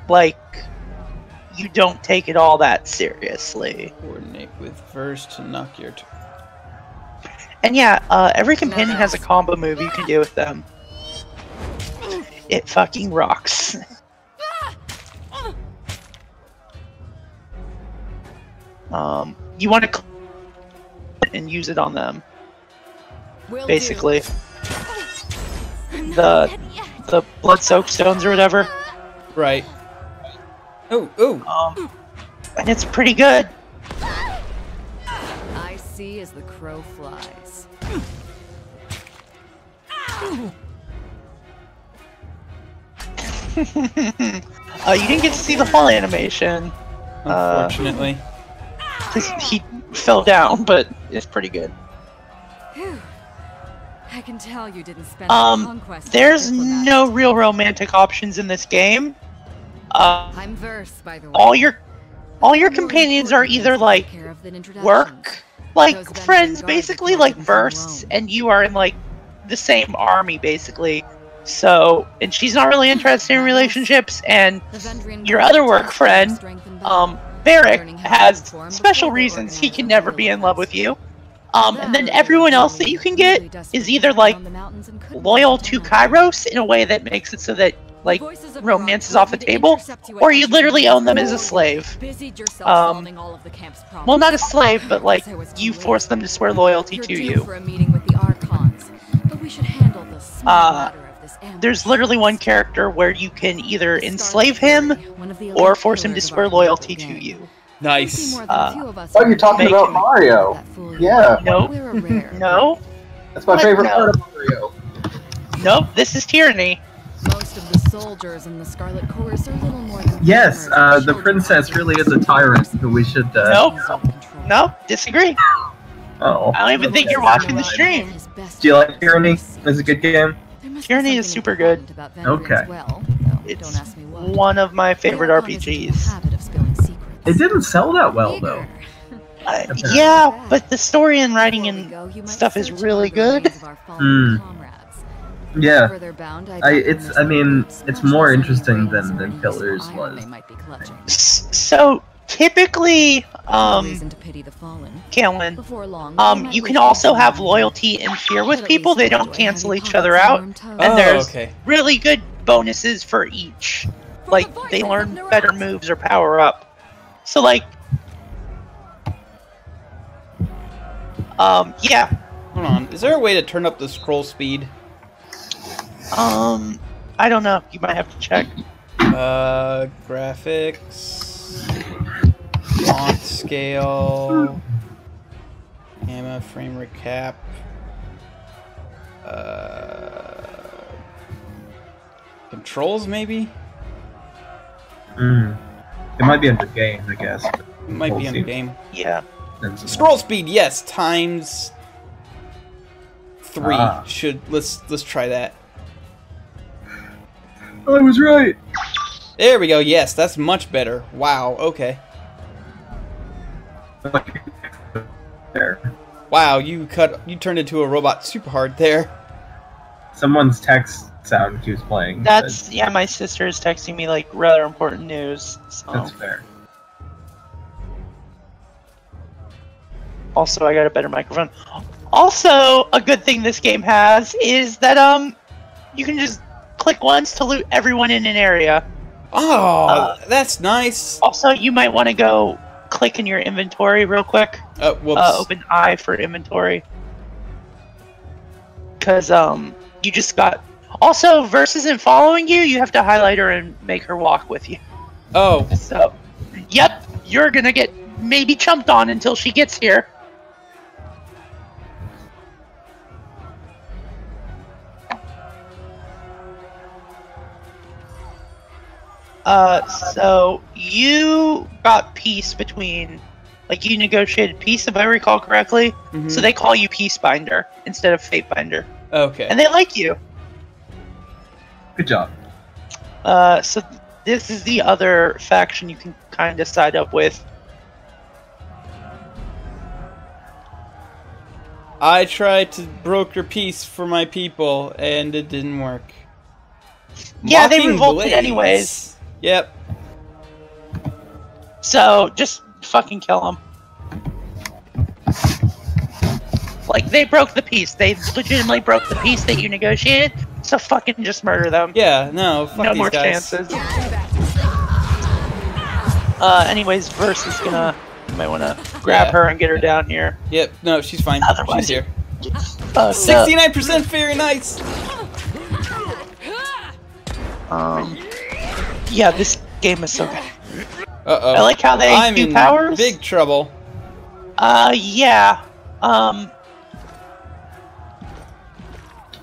like you don't take it all that seriously. Coordinate with Verse to knock your. And yeah, every companion has a combo move you can do with them. It fucking rocks. You want to and use it on them. Basically. The blood-soaked stones or whatever. Right. Oh. And it's pretty good. I see as the crow flies. You didn't get to see the fall animation. Unfortunately. He fell down, but it's pretty good. Whew. I can tell you didn't spend conquest. There's no real romantic options in this game. I'm Verse, by the way. All your companions are either like work, like friends, basically like Verse, and you are in like the same army, basically. So, and she's not really interested in relationships, and your other work friend, Barrack, has special reasons he can never be in love with you. And then everyone else that you can get is either like loyal to Kairos in a way that makes it so that like romance is off the table, or you literally own them as a slave. Well, not a slave, but like you force them to swear loyalty to you. There's literally one character where you can either enslave him or force him to swear loyalty to you. Nice. Oh, you're talking about Mario. Yeah. Nope. No. That's my favorite part of Mario. Nope, this is Tyranny. Most of the soldiers in the Scarlet Chorus are little more than Yes, the princess really is a tyrant who we should... Nope, disagree. Oh. I don't even think you're watching the stream. Do you like Tyranny? It's a good game. Tyranny is super good. Okay. It's one of my favorite RPGs. It didn't sell that well, though. Yeah, but the story and writing and stuff is really good. Yeah. It's more interesting than Pillars was. So, typically, Kaelin, you can also have loyalty and fear with people. They don't cancel each other out. And there's really good bonuses for each. Like, they learn better moves or power up. So, like... yeah. Hold on. Is there a way to turn up the scroll speed? I don't know. You might have to check. Graphics... Font scale, gamma, frame rate cap, controls maybe? It might be under games, I guess. It might be under game. Yeah. Scroll speed, yes, times 3. Let's try that. I was right. There we go. Yes, that's much better. Wow. Okay. There. Wow, you turned into a robot super hard there. Someone's text sound keeps playing. That's yeah. My sister is texting me like rather important news. So. That's fair. Also, I got a better microphone. Also, a good thing this game has is that you can just click once to loot everyone in an area. Oh, that's nice. Also, you might want to go click in your inventory real quick. Whoops. Open I for inventory. Because, you just got Also, Verse isn't following you. You have to highlight her and make her walk with you. Oh. So, yep, you're gonna get maybe chumped on until she gets here. So you got peace between, like, you negotiated peace, if I recall correctly. Mm-hmm. So they call you Peacebinder instead of Fatebinder. Okay. And they like you. Good job. So this is the other faction you can kind of side up with. I tried to broker peace for my people, and it didn't work. Yeah, they Mocking revolted Blades. anyways. Yep. So just fucking kill them. Like, they broke the peace. They legitimately broke the peace that you negotiated. So fucking just murder them. Yeah, no, fuck No these more guys. chances. Anyways, Verse is gonna... You might want to grab her and get her down here. Yep, no, she's fine. Otherwise, She's here. 69%, very nice! Yeah, this game is so good. Uh-oh. I like how they I'm do in powers. big trouble. Yeah.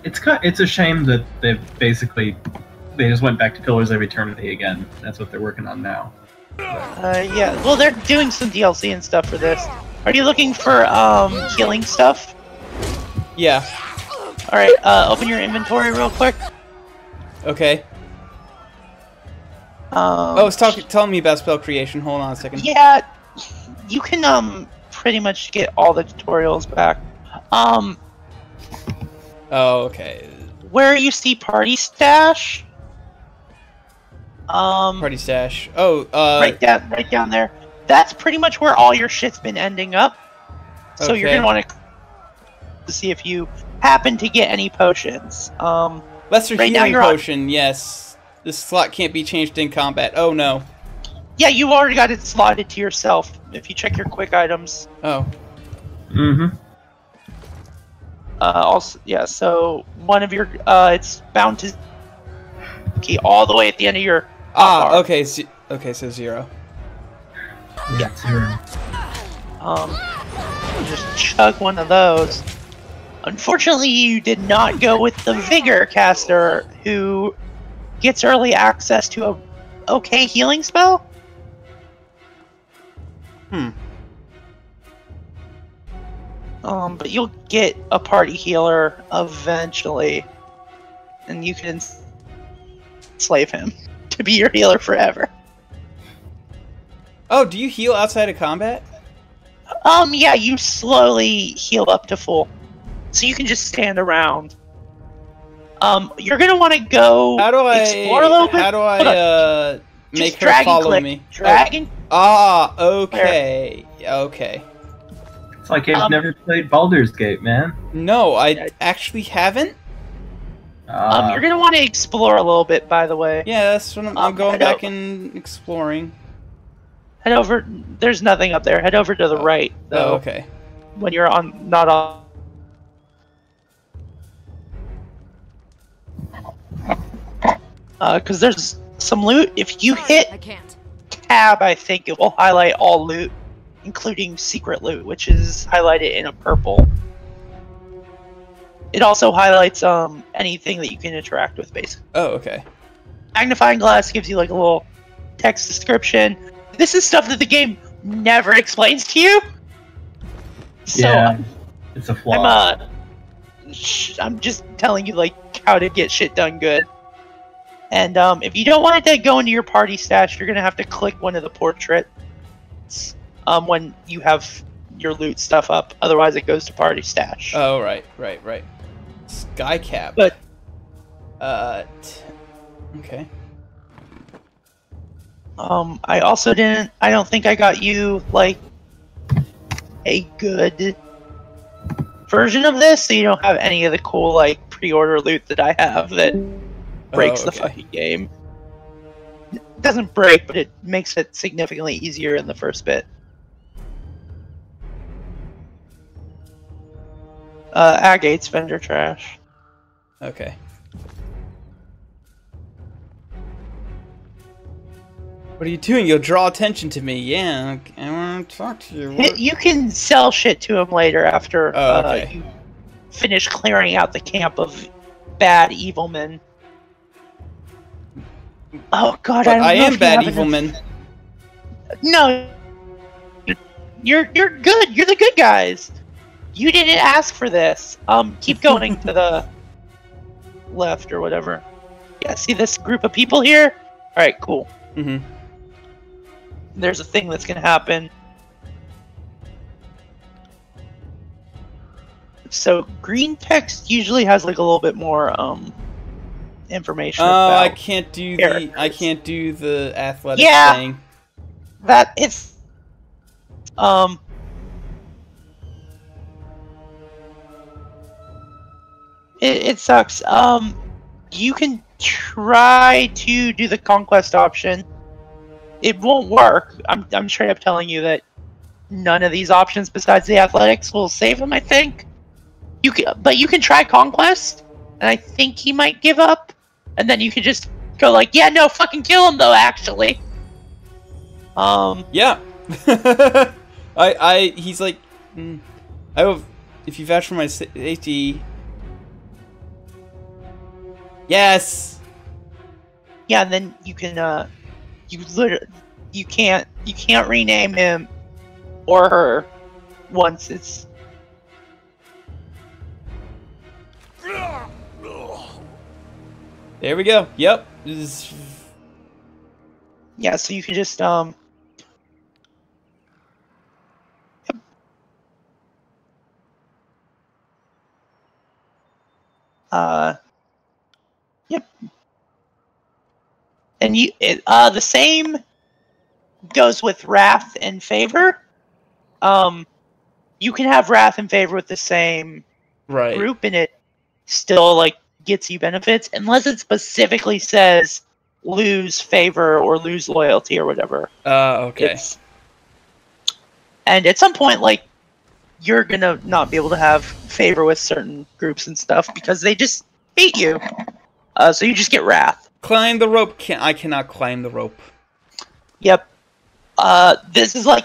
It's a shame that they just went back to Pillars of Eternity again. That's what they're working on now. Yeah. Well, they're doing some DLC and stuff for this. Are you looking for healing stuff? Yeah. All right. Open your inventory real quick. Okay. It's telling me about spell creation. Hold on a second. Yeah. You can pretty much get all the tutorials back. Oh, okay. Where you see party stash. Party stash. Oh, right down there. That's pretty much where all your shit's been ending up. So you're gonna want to see if you happen to get any potions. Lesser right healing potion. Yes. This slot can't be changed in combat. Oh no. Yeah, you already got it slotted to yourself. If you check your quick items. Oh. Mm-hmm. Also, yeah. So one of your it's bound to key all the way at the end of your. Okay. Okay, so 0. Yeah, 0. Just chug one of those. Unfortunately, you did not go with the Vigor caster, who gets early access to a okay healing spell. But you'll get a party healer eventually, and you can enslave him to be your healer forever. Oh, do you heal outside of combat? Yeah, you slowly heal up to full. So you can just stand around. You're gonna want to go explore a little bit. How do I make her follow me? Dragon. Okay. Okay. It's like I've never played Baldur's Gate, man. No, I actually haven't. You're gonna want to explore a little bit, by the way. Yeah, that's what I'm going back and exploring. Head over. There's nothing up there. Head over to the right, though. Oh, okay. When you're not on. Because there's some loot. If you hit tab, I think it will highlight all loot, including secret loot, which is highlighted in a purple. It also highlights anything that you can interact with, basically. Oh, okay. Magnifying glass gives you like a little text description. This is stuff that the game never explains to you. So, yeah, it's a flaw. I'm just telling you like how to get shit done good. And if you don't want it to go into your party stash, you're gonna have to click one of the portraits when you have your loot stuff up. Otherwise, it goes to party stash. Oh, right. Sky cap. But okay. I also didn't. I don't think I got you like a good version of this, so you don't have any of the cool like pre-order loot that I have that breaks the fucking game. It doesn't break, but it makes it significantly easier in the first bit. Agate's vendor trash. Okay. What are you doing? You'll draw attention to me. Yeah, I want to talk to you. You can sell shit to him later after okay. you finish clearing out the camp of bad evil men. Oh god, but I don't am bad evil men. No, you're good. You're the good guys. You didn't ask for this. Keep going to the left or whatever. Yeah, see this group of people here? All right, cool. Mm-hmm. There's a thing that's gonna happen. So green text usually has like a little bit more information. About I can't do the athletic thing. That it's it sucks. You can try to do the conquest option. It won't work. I'm straight up telling you that none of these options besides the athletics will save him, I think. But you can try conquest, and I think he might give up, and then you can just go like, yeah, no, fucking kill him though, actually. Yeah. He's like, I will, if you vouch for my safety. Yes. Yeah, and then you can, you can't rename him or her once it's. There we go. Yep. Yeah, so you can just yep. And the same goes with wrath and favor. You can have wrath and favor with the same group, and it still like gets you benefits unless it specifically says lose favor or lose loyalty or whatever. Okay. And at some point, like, you're gonna not be able to have favor with certain groups and stuff because they just hate you. So you just get wrath. Climb the rope. I cannot climb the rope. Yep. This is like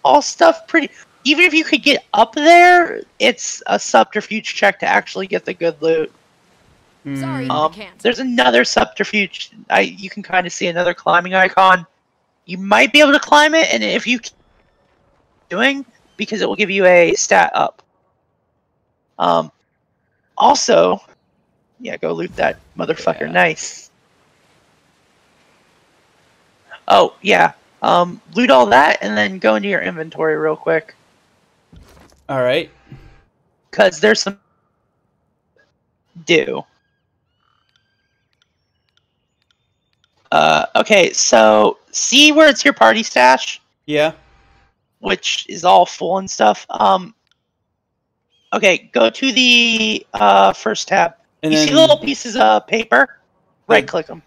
all stuff pretty. Even if you could get up there, it's a subterfuge check to actually get the good loot. Sorry, I can't. There's another subterfuge. You can kind of see another climbing icon. You might be able to climb it, and if you keep doing, because it will give you a stat up. Also, yeah, go loot that motherfucker. Yeah. Nice. Oh yeah. Loot all that, and then go into your inventory real quick. All right. Because there's some do. Okay, so see where it's your party stash? Yeah. Which is all full and stuff. Okay, go to the first tab. And you see little pieces of paper? Right-click them.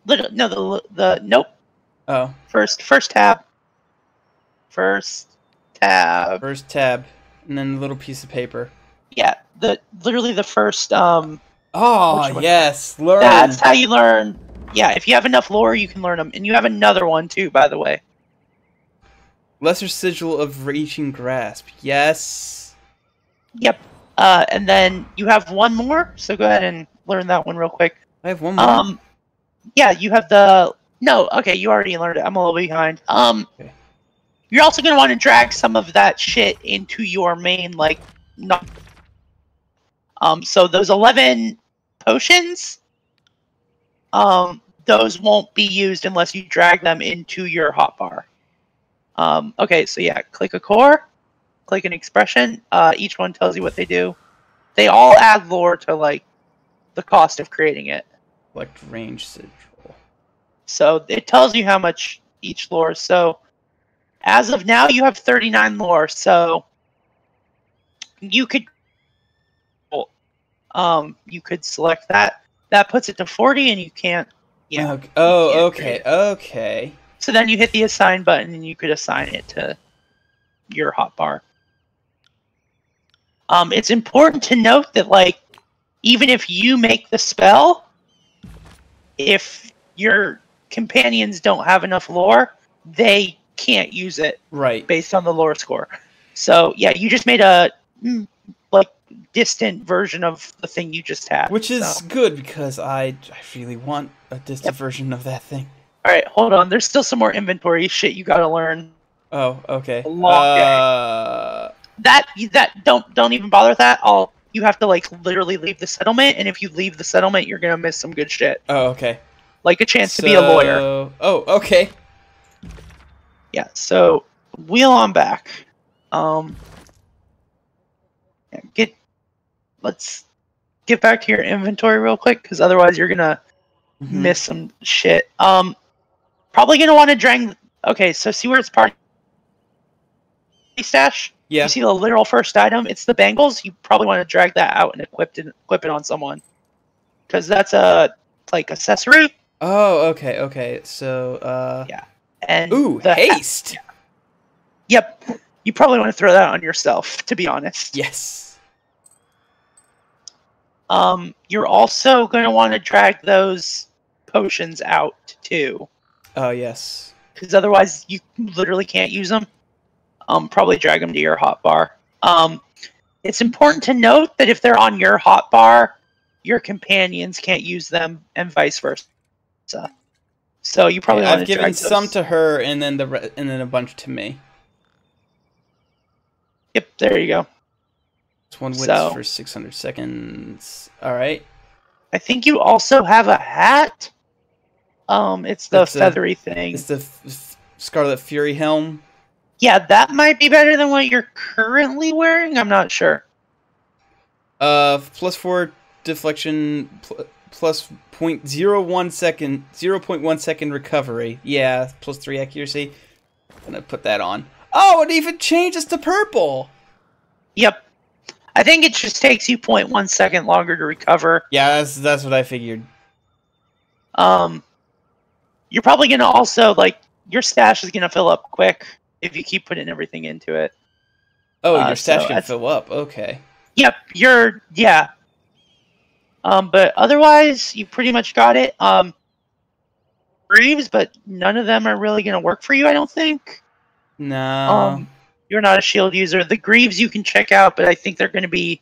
No, nope. Oh. First tab. First tab. First tab, and then the little piece of paper. Yeah, literally the first. Oh yes, learn. That's how you learn. Yeah, if you have enough lore, you can learn them, and you have another one too, by the way. Lesser sigil of raging grasp. Yes. Yep. And then you have one more, so go ahead and learn that one real quick. I have one more. Yeah, you have the. No, okay, you already learned it. I'm a little behind. Okay. You're also gonna want to drag some of that shit into your main, like, not. So those 11 potions, those won't be used unless you drag them into your hotbar. Okay, so yeah, click a core, click an expression. Each one tells you what they do. They all add lore to, like, the cost of creating it. Select range sigil. So it tells you how much each lore. So as of now, you have 39 lore. So you could select that. That puts it to 40, and you can't. Yeah. Okay. Oh, okay. Okay. So then you hit the assign button, and you could assign it to your hotbar. It's important to note that, like, even if you make the spell, if your companions don't have enough lore, they can't use it. Right. Based on the lore score. So yeah, you just made a like distant version of the thing you just had. Which is good because I really want a distant version of that thing. All right, hold on. There's still some more inventory shit you gotta learn. Oh, okay. A long day. That don't even bother with that. You have to like literally leave the settlement, and if you leave the settlement, you're gonna miss some good shit. Oh, okay. Like a chance to be a lawyer. Oh, okay. Yeah. So wheel on back. Let's get back to your inventory real quick, because otherwise you're gonna miss some shit. Probably gonna want to drag. Okay, so see where it's party stash? Yeah. You see the literal first item? It's the bangles. You probably want to drag that out and equip it on someone, because that's a like accessory. Oh, okay. So yeah. And ooh, haste. Yeah. Yep. You probably want to throw that on yourself, to be honest. Yes. You're also going to want to drag those potions out too. Oh, yes. Because otherwise you literally can't use them. Probably drag them to your hotbar. It's important to note that if they're on your hotbar, your companions can't use them, and vice versa. So you probably want to drag those. I've given some to her, and then a bunch to me. Yep, there you go. It's one witness for 600 seconds. All right. I think you also have a hat. It's the feathery thing. It's the Scarlet Fury helm. Yeah, that might be better than what you're currently wearing. I'm not sure. +4 deflection, plus 0.1 second recovery. Yeah, +3 accuracy. I'm gonna put that on. Oh, it even changes to purple. Yep. I think it just takes you 0.1 second longer to recover. Yeah, that's what I figured. You're probably gonna also like your stash is gonna fill up quick if you keep putting everything into it. Oh, your stash can fill up. Okay. Yep. But otherwise, you pretty much got it. Greaves, but none of them are really gonna work for you, I don't think. No. You're not a shield user. The Greaves you can check out, but I think they're going to be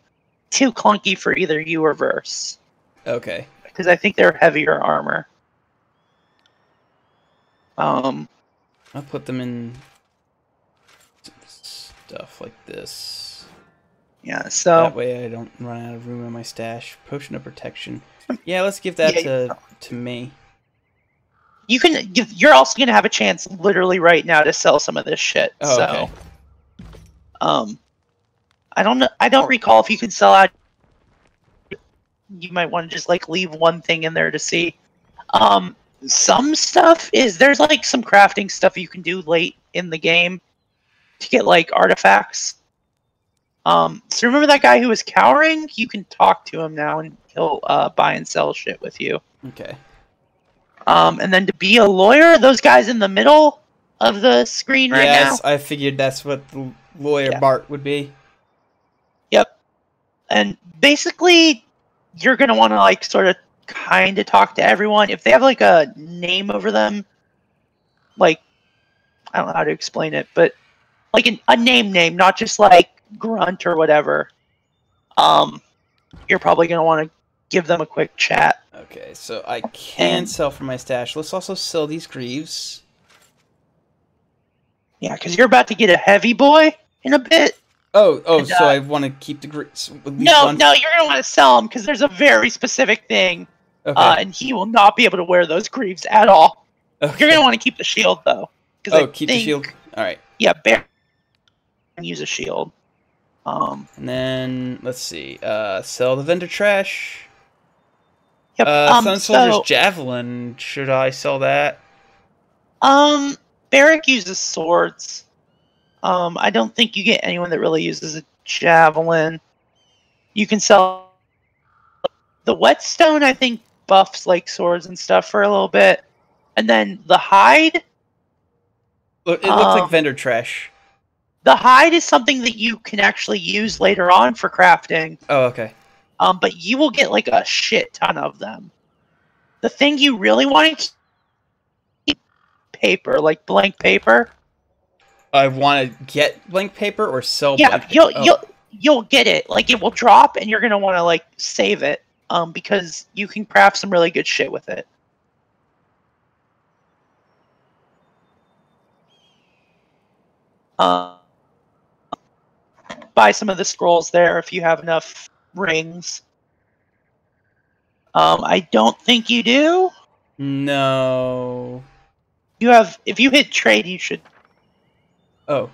too clunky for either you or Verse. Okay. Because I think they're heavier armor. I'll put them in stuff like this. Yeah, so that way I don't run out of room in my stash. Potion of protection. Yeah, let's give that to me. You're also going to have a chance literally right now to sell some of this shit. Oh, okay. I don't recall if you can sell out. You might want to just like leave one thing in there to see. Some stuff there's like some crafting stuff you can do late in the game to get like artifacts. So remember that guy who was cowering? You can talk to him now and he'll buy and sell shit with you. Okay. And then to be a lawyer, those guys in the middle of the screen right now. Yes, I figured that's what the lawyer Bart would be. Yep. And basically, you're going to want to like sort of kind of talk to everyone. If they have like a name over them, like, I don't know how to explain it, but like a name, not just like Grunt or whatever, you're probably going to want to give them a quick chat. Okay, so I can sell from my stash. Let's also sell these Greaves. Yeah, because you're about to get a heavy boy in a bit. Oh, so I want to keep the Greaves. No, you're going to want to sell them because there's a very specific thing. Okay. And he will not be able to wear those Greaves at all. Okay. You're going to want to keep the shield, though. Keep the shield? Alright. Yeah, Bear can use a shield. And then, let's see. Sell the vendor trash. Yep. Sun Soldier's Javelin. Should I sell that? Barrack uses swords. I don't think you get anyone that really uses a javelin. You can sell the whetstone. I think buffs like swords and stuff for a little bit, and then the hide. It looks like vendor trash. The hide is something that you can actually use later on for crafting. Oh, okay. But you will get like a shit ton of them. The thing you really want to paper, like blank paper. I want to get blank paper or sell blank paper? You'll get it. Like, it will drop, and you're going to want to, like, save it, because you can craft some really good shit with it. Buy some of the scrolls there if you have enough rings. I don't think you do. No. If you hit trade, you should. Oh.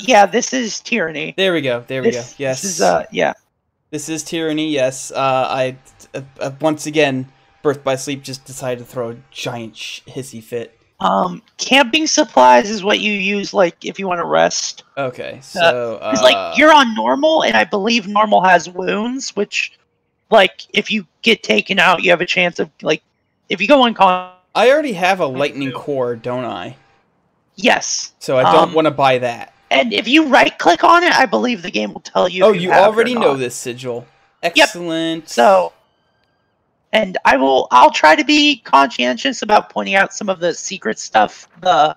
Yeah, this is Tyranny. There we go. There we go. Yes. This is, yeah. This is Tyranny, yes. I, once again, Birth by Sleep just decided to throw a giant hissy fit. Camping supplies is what you use, like, if you want to rest. Okay, so, It's like, you're on normal, and I believe normal has wounds, which, like, if you get taken out, you have a chance of, like, if you go on con... I already have a lightning core, don't I? Yes. So I don't want to buy that. And if you right-click on it, I believe the game will tell you. Oh, you already know this sigil. Excellent. Yep. So, and I'll try to be conscientious about pointing out some of the secret stuff, the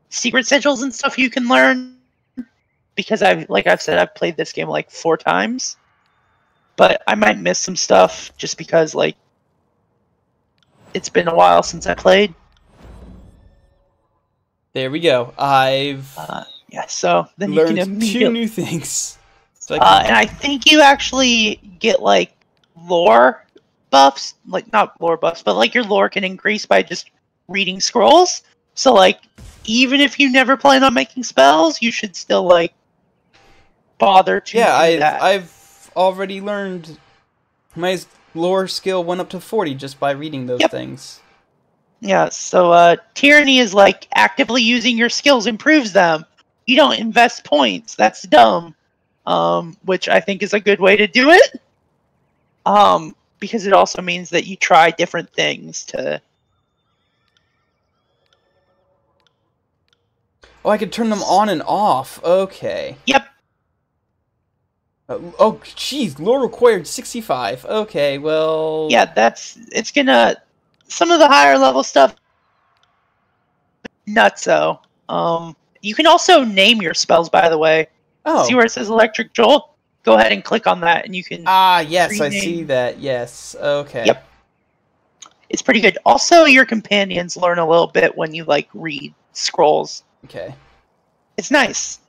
secret sigils and stuff you can learn, because like I've said, I've played this game like 4 times, but I might miss some stuff just because, like, it's been a while since I played. There we go. I've so then learned you can 2 new things. So and I think you actually get, like, lore buffs, like, not lore buffs, but, like, your lore can increase by just reading scrolls. So, like, even if you never plan on making spells, you should still, like, bother to do that. I've already learned my lore skill went up to 40 just by reading those things. Yeah, so Tyranny is like actively using your skills improves them. You don't invest points. That's dumb. Which I think is a good way to do it. Because it also means that you try different things to... Oh, I could turn them on and off. Okay. Yep. Oh, jeez, lore required 65. Okay, well... Yeah, it's gonna... Some of the higher level stuff, nutso. You can also name your spells, by the way. Oh. See where it says Electric Jolt? Go ahead and click on that, and you can... yes, I see that. Yes, okay. Yep. It's pretty good. Also, your companions learn a little bit when you, like, read scrolls. Okay. It's nice.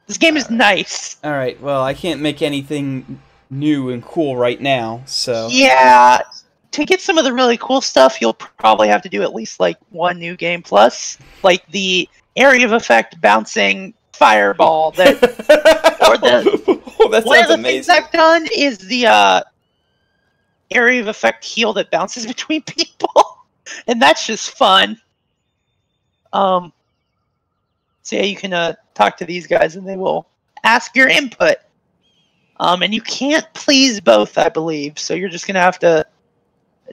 This game is nice. Alright, well, I can't make anything new and cool right now, so... Yeah... To get some of the really cool stuff, you'll probably have to do at least, like, 1 new game plus. Like the area of effect bouncing fireball that... or the... Oh, that one of sounds the amazing. things I've done is the area of effect heal that bounces between people. And that's just fun. So yeah, you can talk to these guys and they will ask your input. And you can't please both, I believe. So you're just going to have to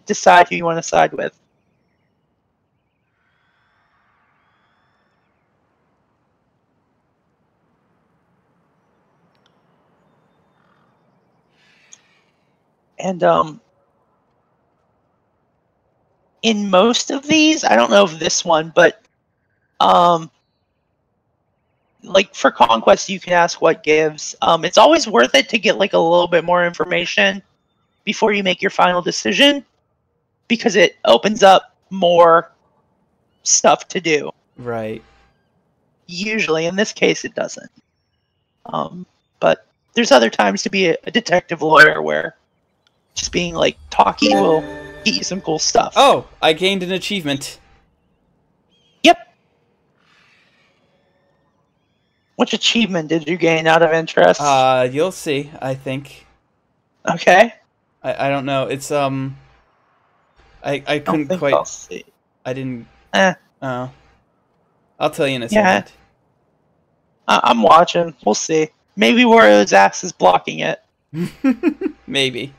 decide who you want to side with. And in most of these, I don't know if this one, but like for Conquest, you can ask what gives. It's always worth it to get like a little bit more information before you make your final decision, because it opens up more stuff to do. Right. Usually, in this case, it doesn't. But there's other times to be a detective lawyer where just being like talky will get you some cool stuff. Oh, I gained an achievement. Yep. Which achievement did you gain out of interest? You'll see, I think. Okay. I don't know. It's I couldn't quite. I'll see. I didn't. Oh. I'll tell you in a second. I'm watching. We'll see. Maybe Wario's ass is blocking it. Maybe.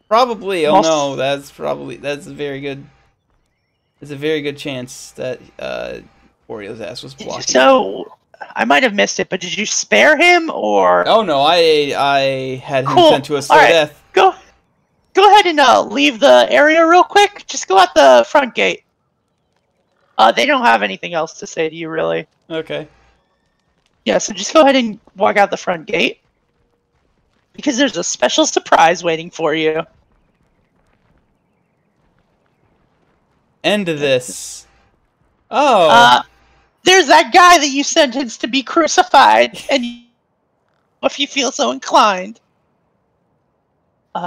Probably. Oh no, that's a very good. There's a very good chance that Wario's ass was blocking. So I might have missed it, but did you spare him or? Oh no, I had him sent to a slow death. Go ahead and leave the area real quick. Just go out the front gate. They don't have anything else to say to you, really. Okay. Yeah, so just go ahead and walk out the front gate. Because there's a special surprise waiting for you. End of this. Oh. There's that guy that you sentenced to be crucified, and if you feel so inclined.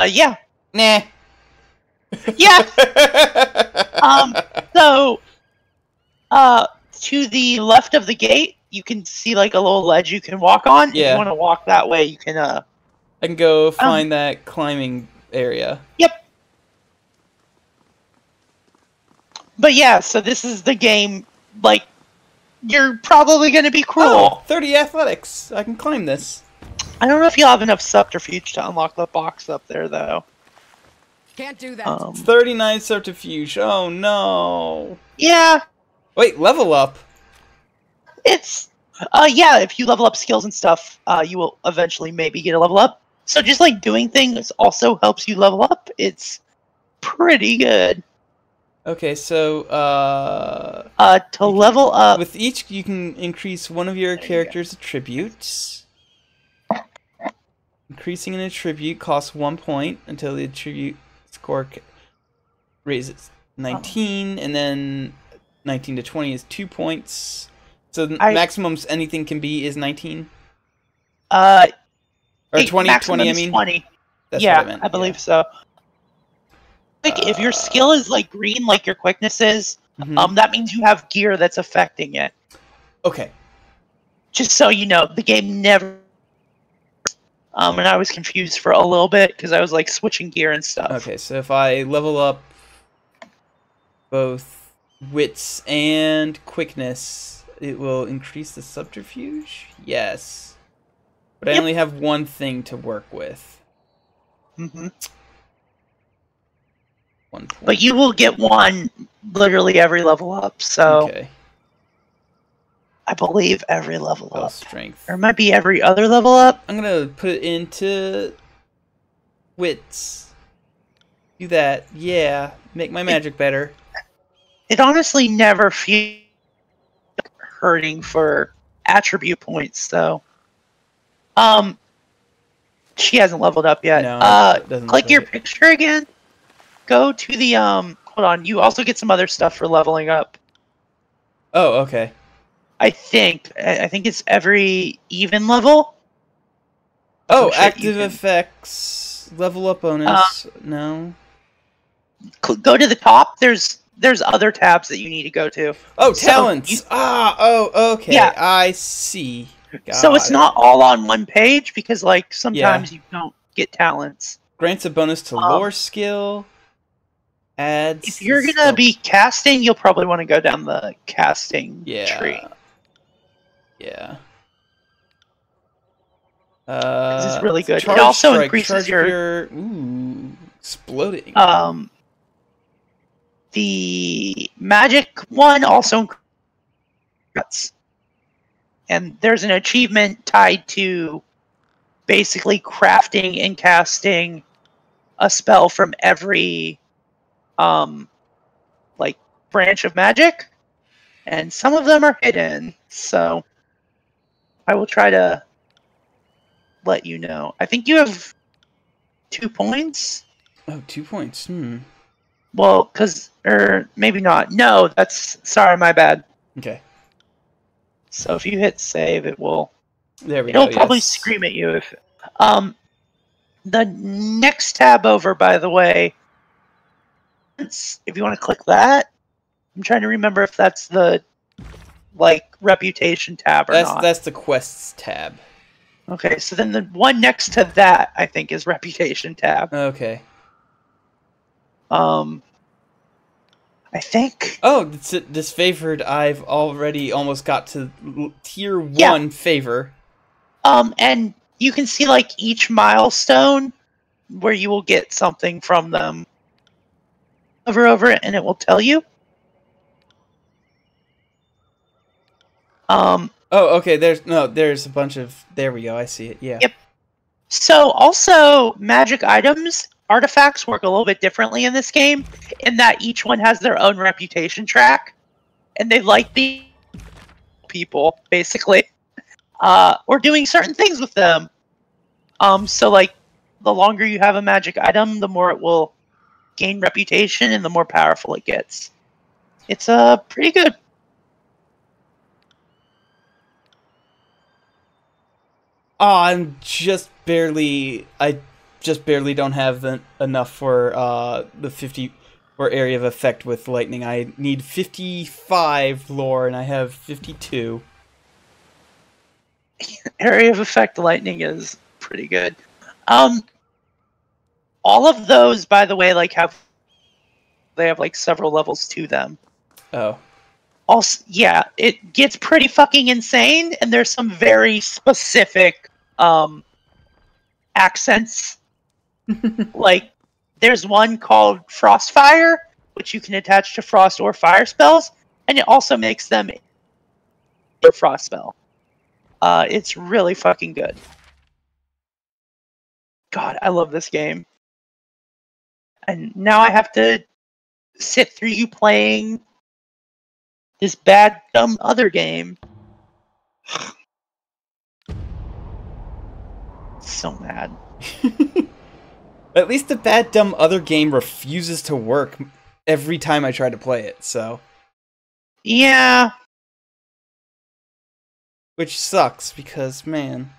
Yeah. Nah. Yeah. So, to the left of the gate, you can see like a little ledge you can walk on. Yeah. If you want to walk that way, you can, I can go find that climbing area. Yep. But yeah, so this is the game, like, you're probably going to be cruel. Oh, 30 athletics. I can climb this. I don't know if you'll have enough subterfuge to unlock the box up there, though. Can't do that. 39 subterfuge. Oh, no. Yeah. Wait, level up? It's, yeah, if you level up skills and stuff, you will eventually maybe get a level up. So just, like, doing things also helps you level up. It's pretty good. Okay, so, to level up... With each, you can increase one of your character's attributes. Increasing an attribute costs 1 point until the attribute score raises 19, and then 19 to 20 is 2 points. So the maximum anything can be is 19? Or 20, I mean? 20. That's yeah, what I meant. I believe so. Like, if your skill is, like, green, like your quickness is, that means you have gear that's affecting it. Okay. Just so you know, the game never... and I was confused for a little bit, because I was, like, switching gear and stuff. Okay, so if I level up both wits and quickness, it will increase the subterfuge? Yes. But I only have one thing to work with. Mm-hmm. 1 point. But you will get one literally every level up, so... Okay. I believe every level up. Strength. Or it might be every other level up. I'm gonna put it into wits. Do that. Yeah. Make my magic better. It honestly never feels hurting for attribute points, though. She hasn't leveled up yet. No, click your picture again. Go to the, hold on, you also get some other stuff for leveling up. Oh, okay. I think it's every even level. Oh, active effects, level up bonus. No. Go to the top. There's other tabs that you need to go to. Oh, talents. Okay. Yeah. I see. So it's not all on one page because, like, sometimes you don't get talents. Grants a bonus to lore skill. Adds. If you're gonna be casting, you'll probably want to go down the casting tree. Yeah. This is really good. It also increases your exploding. The magic one also increases. And there's an achievement tied to basically crafting and casting a spell from every like branch of magic, and some of them are hidden, so I will try to let you know. I think you have 2 points. Oh, 2 points. Well, or maybe not. No, sorry, my bad. Okay. So if you hit save, it will. There we go. It'll probably scream at you if. The next tab over, by the way. If you want to click that, I'm trying to remember if that's the reputation tab or not. That's the quests tab. Okay, so then the one next to that, I think, is reputation tab. Okay. I think. Oh, this favored. I've already almost got to tier 1 favor. And you can see each milestone where you will get something from them. Hover over it, and it will tell you. Oh, okay. There's a bunch of. There we go. I see it. Yeah. Yep. So also, magic items, artifacts work a little bit differently in this game, in that each one has their own reputation track. and they like the people, basically. Or doing certain things with them. So like, the longer you have a magic item, the more it will gain reputation and the more powerful it gets. It's pretty good. Oh, I just barely don't have enough for the 50 or area of effect with lightning. I need 55 lore and I have 52. Area of effect lightning is pretty good. All of those, by the way, like have like several levels to them. Oh. Also, yeah, it gets pretty fucking insane, and there's some very specific accents. Like, there's one called Frostfire, which you can attach to frost or fire spells, and it also makes them a frost spell. It's really fucking good. God, I love this game. And now I have to sit through you playing this bad, dumb other game. So mad. At least the bad, dumb other game refuses to work every time I try to play it, so. Yeah. Which sucks, because, man.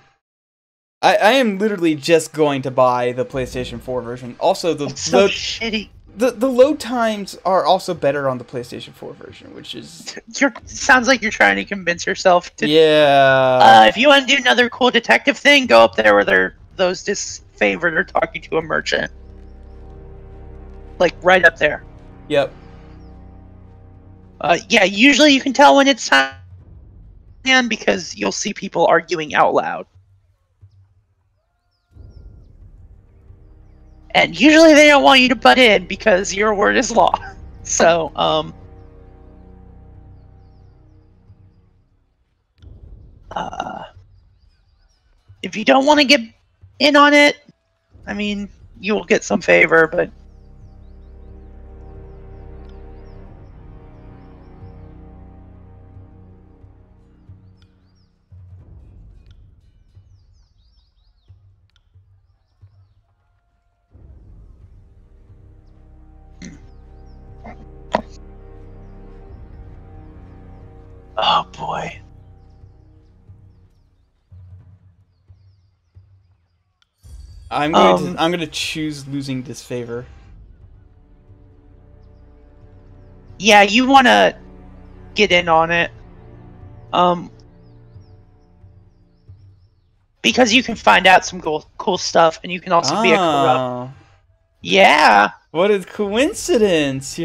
I am literally just going to buy the PlayStation 4 version. Also, shitty. The load times are also better on the PlayStation 4 version, which is... Sounds like you're trying to convince yourself to... Yeah. If you want to do another cool detective thing, go up there where those disfavored are talking to a merchant. Like, right up there. Yep. Yeah, usually you can tell when it's time because you'll see people arguing out loud. And usually they don't want you to butt in because your word is law. So, if you don't want to get in on it, I mean, you will get some favor, but... Oh boy. I'm going to choose losing disfavor. Yeah, you want to get in on it. Because you can find out some cool stuff, and you can also be a corrupt. Yeah. What a coincidence!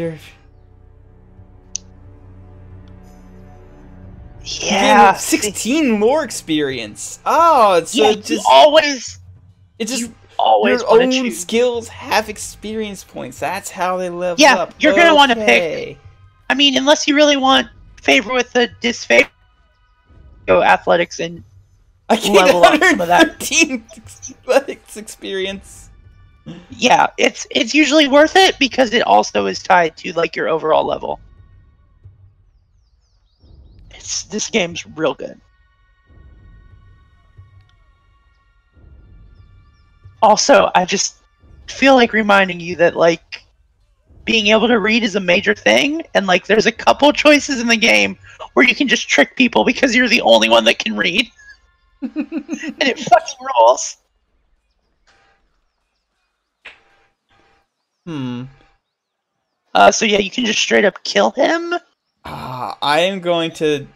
Yeah. 16 lore experience. Oh, so yeah, just always. It's just always your own skills have experience points. That's how they level up. Yeah, you're gonna want to pick. I mean, unless you really want favor with the disfavor, go athletics and level up some of that. 13 athletics experience. Yeah, it's usually worth it because it also is tied to like your overall level. This game's real good. Also, I just feel like reminding you that like being able to read is a major thing, and like there's a couple choices in the game where you can just trick people because you're the only one that can read. And it fucking rules. So yeah, you can just straight up kill him. I'm going to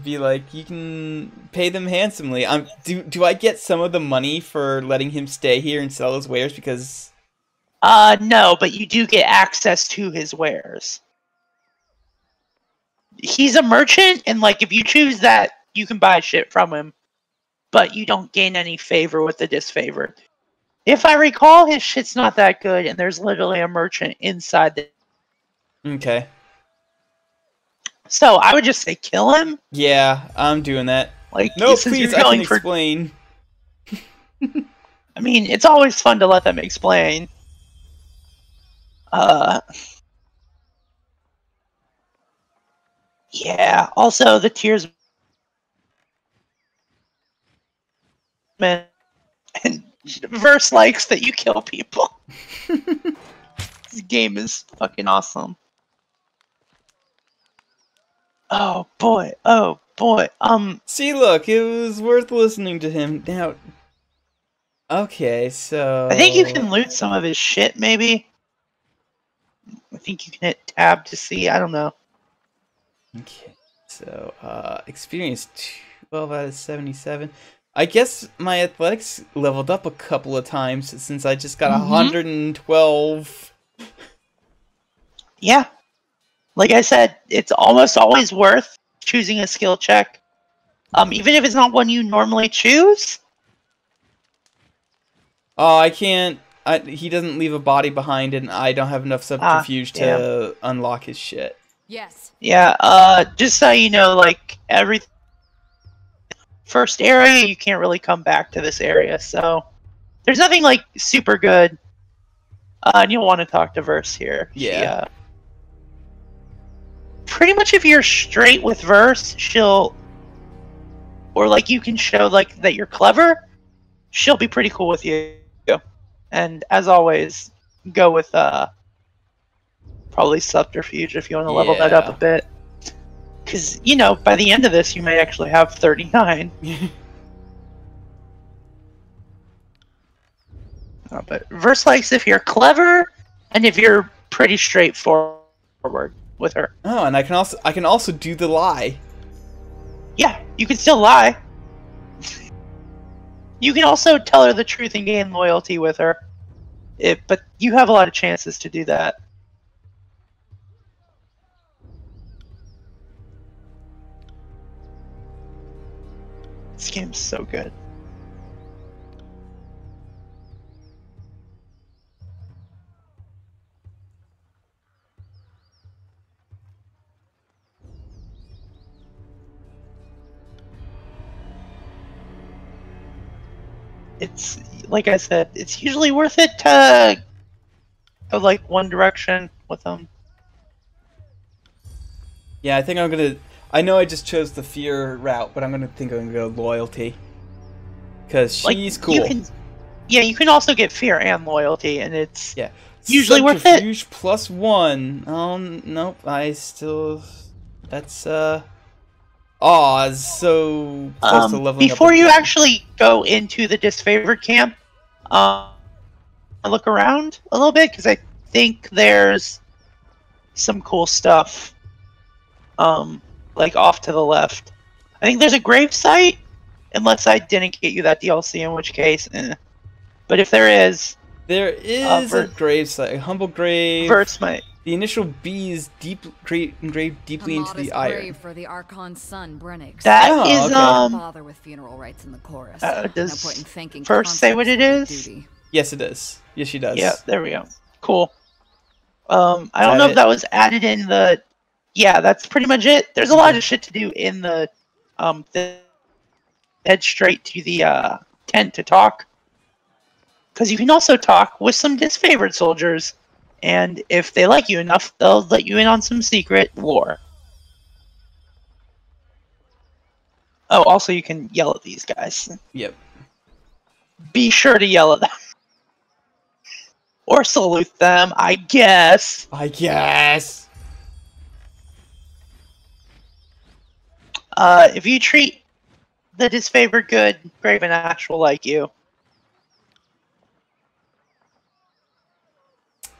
be like, you can pay them handsomely. Do I get some of the money for letting him stay here and sell his wares? Because no, but you do get access to his wares. He's a merchant, and like if you choose that, you can buy shit from him, but you don't gain any favor with the disfavor. If I recall, his shit's not that good, and there's literally a merchant inside the... Okay. So I would just say kill him. Yeah, I'm doing that. Like, no, please, I can explain. I mean, it's always fun to let them explain. Yeah. Also, the Tears Man and Verse likes that you kill people. This game is fucking awesome. Oh boy. Oh boy. See, look, it was worth listening to him. Now, okay, so I think you can loot some of his shit, maybe. I think you can hit tab to see. I don't know. Okay, so experience 12 out of 77. I guess my athletics leveled up a couple of times since I just got 112. Yeah. Like I said, it's almost always worth choosing a skill check. Even if it's not one you normally choose. Oh, I can't. He doesn't leave a body behind, and I don't have enough subterfuge to unlock his shit. Yes. Yeah, just so you know, like, every first area, you can't really come back to this area, so there's nothing, like, super good. And you'll want to talk to Verse here. Yeah. Pretty much if you're straight with Verse, she'll... Or, like, you can show, like, that you're clever, she'll be pretty cool with you. And, as always, go with, probably subterfuge if you want to level that up a bit. Because, you know, by the end of this, you may actually have 39. But Verse likes if you're clever, and if you're pretty straightforward with her. Oh, and I can also do the lie. Yeah, you can still lie. You can also tell her the truth and gain loyalty with her. But you have a lot of chances to do that. This game's so good. It's, like I said, it's usually worth it to go like one direction with them. Yeah, I think I'm gonna... I know I just chose the fear route, but I'm gonna go loyalty. Because she's cool. You can also get fear and loyalty, and it's usually worth it. +1. Oh, nope, I still... That's, so close to leveling up. Before you actually go into the disfavored camp, look around a little bit, because I think there's some cool stuff, like off to the left. I think there's a grave site, unless I didn't get you that DLC, in which case, But if there is... There is a grave site, a humble grave. Verse might. The initial B is engraved deeply into the iron. Grave for the Archon's son, Brennix. That is, bother with funeral rites in the chorus. Does no point in thanking Verse say what it is? Yes, it does. Yes, she does. Yeah, there we go. Cool. I don't know if that was added in the... Yeah, that's pretty much it. There's a lot of shit to do in the... Head straight to the, tent to talk. Because you can also talk with some disfavored soldiers, and if they like you enough, they'll let you in on some secret lore. Oh, also you can yell at these guys. Yep. Be sure to yell at them. Or salute them, I guess. If you treat the disfavored good, Graven Ash will like you.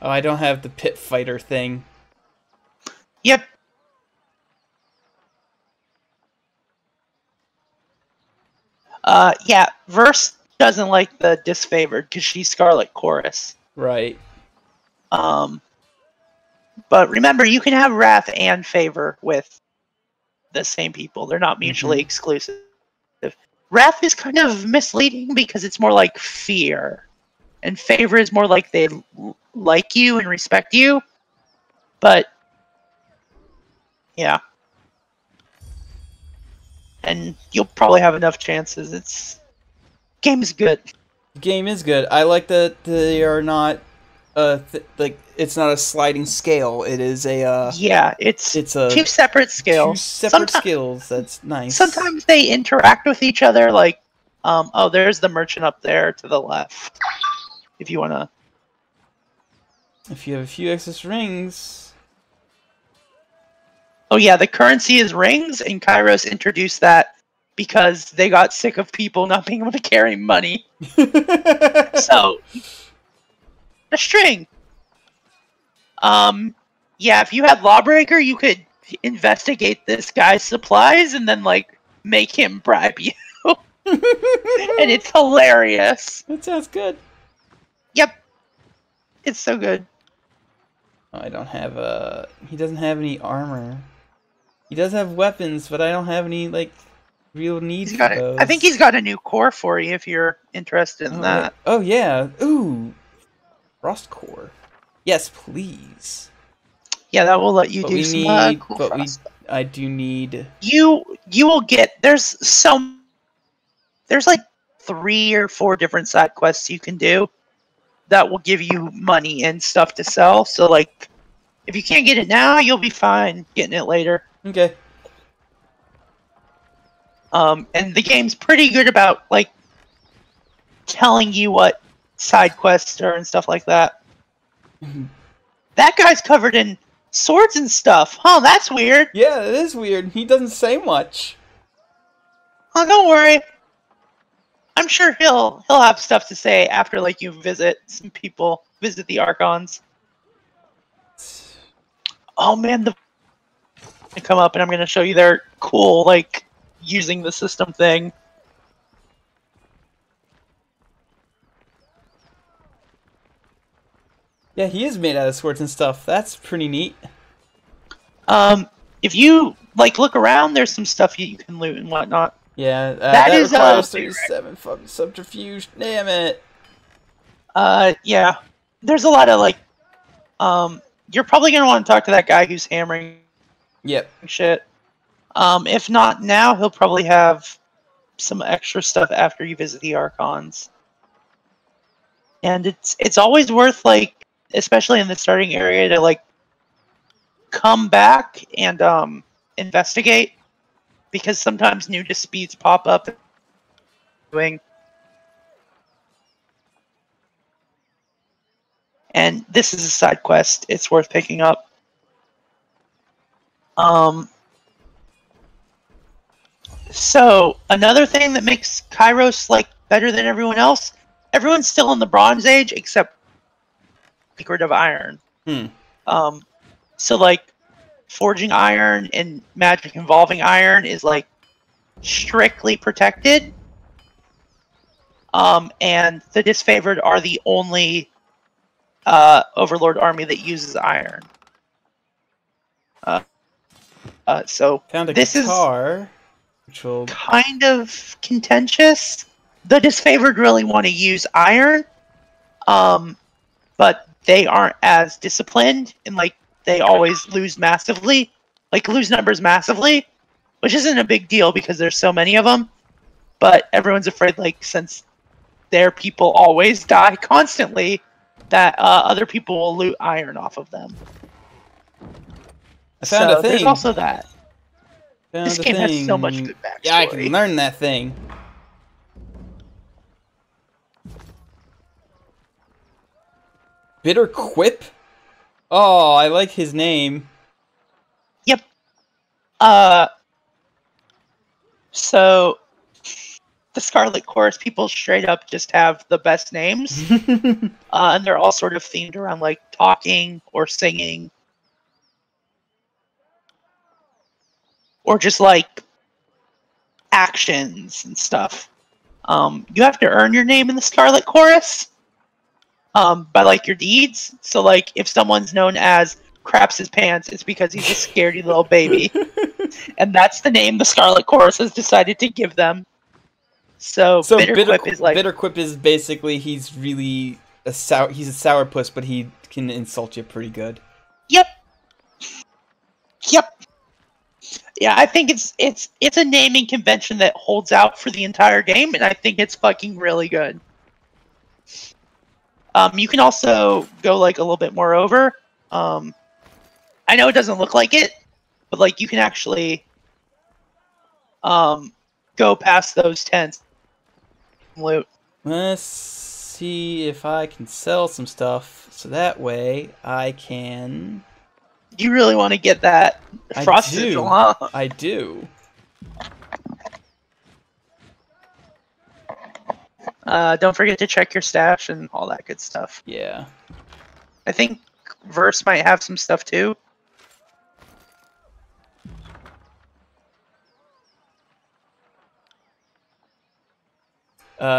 Oh, I don't have the pit fighter thing. Yep. Yeah, Verse doesn't like the disfavored because she's Scarlet Chorus. Right. But remember, you can have Wrath and Favor with the same people. They're not mutually exclusive. Wrath is kind of misleading because it's more like fear. And Favor is more like they like you and respect you. But, yeah. And you'll probably have enough chances. Game is good. The game is good. I like that they are not like it's not a sliding scale. It is a yeah, it's a two separate scales. Two separate skills. That's nice. Sometimes they interact with each other. Like, oh, there's the merchant up there to the left. If you wanna, if you have a few excess rings. Oh yeah, the currency is rings, and Kairos introduced that because they got sick of people not being able to carry money. So, a string. Yeah, if you had Lawbreaker, you could investigate this guy's supplies and then, like, make him bribe you. And it's hilarious. That sounds good. Yep. It's so good. Oh, I don't have he doesn't have any armor. He does have weapons, but I don't have any, like, real need for those. I think he's got a new core for you if you're interested in that. Oh, yeah. Ooh. Frost core. Yes, please. Yeah, that will let you do some cool frost stuff. I do need... You will get... There's like 3 or 4 different side quests you can do that will give you money and stuff to sell. So, like, if you can't get it now, you'll be fine getting it later. Okay. And the game's pretty good about, like, telling you what side quests are and stuff like that. That guy's covered in swords and stuff. Huh, that's weird. Yeah, it is weird. He doesn't say much. Oh, don't worry. I'm sure he'll have stuff to say after, like, you visit some people, visit the Archons. Oh man, I come up and I'm gonna show you their cool, like, using the system thing. Yeah, he is made out of swords and stuff. That's pretty neat. If you, like, look around, there's some stuff you can loot and whatnot. Yeah, that is requires 37 fucking subterfuge. Damn it. Yeah. There's a lot of, like, you're probably gonna want to talk to that guy who's hammering. Yep. Shit. If not now, he'll probably have some extra stuff after you visit the Archons. And it's always worth, like, especially in the starting area, to, like, come back and investigate, because sometimes new disputes pop up. And this is a side quest. It's worth picking up. So another thing that makes Kairos, like, better than everyone else, everyone's still in the Bronze Age except Secret of Iron. So, like, forging iron and magic involving iron is, like, strictly protected. And the Disfavored are the only Overlord army that uses iron. So found a this guitar, is kind of contentious. The Disfavored really want to use iron, but they aren't as disciplined, and, like, they always lose massively, like, lose numbers massively, which isn't a big deal because there's so many of them. But everyone's afraid, like, since their people always die constantly, that other people will loot iron off of them. I found a thing. There's also that. This game has so much good backstory. Yeah, I can learn that thing. Bitter Quip? Oh, I like his name. Yep. So the Scarlet Chorus people straight up just have the best names. And they're all sort of themed around, like, talking or singing. Or just, like, actions and stuff. You have to earn your name in the Scarlet Chorus by, like, your deeds. So, like, if someone's known as Craps His Pants, it's because he's a scaredy little baby. And that's the name the Scarlet Chorus has decided to give them. So Bitter Quip is, like... Bitter Quip is basically, he's really a sourpuss, but he can insult you pretty good. Yep. Yeah, I think it's a naming convention that holds out for the entire game, and I think it's fucking really good. You can also go like a little bit more over. I know it doesn't look like it, but like you can actually go past those tents. Loot. Let's see if I can sell some stuff, so that way I can. You really want to get that frost sigil, huh? I do. Don't forget to check your stash and all that good stuff. Yeah. I think Verse might have some stuff too.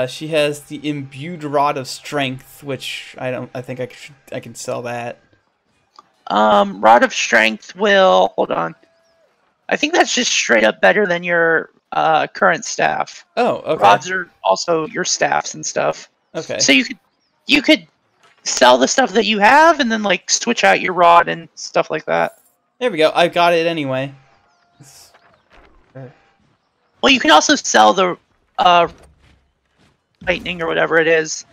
She has the imbued rod of strength, which I think I can sell that. Rod of strength will hold on. I think that's just straight up better than your current staff. Oh, okay. Rods are also your staffs and stuff. Okay. So you could sell the stuff that you have and then like switch out your rod and stuff like that. There we go. I got it anyway. Well, you can also sell the lightning or whatever it is.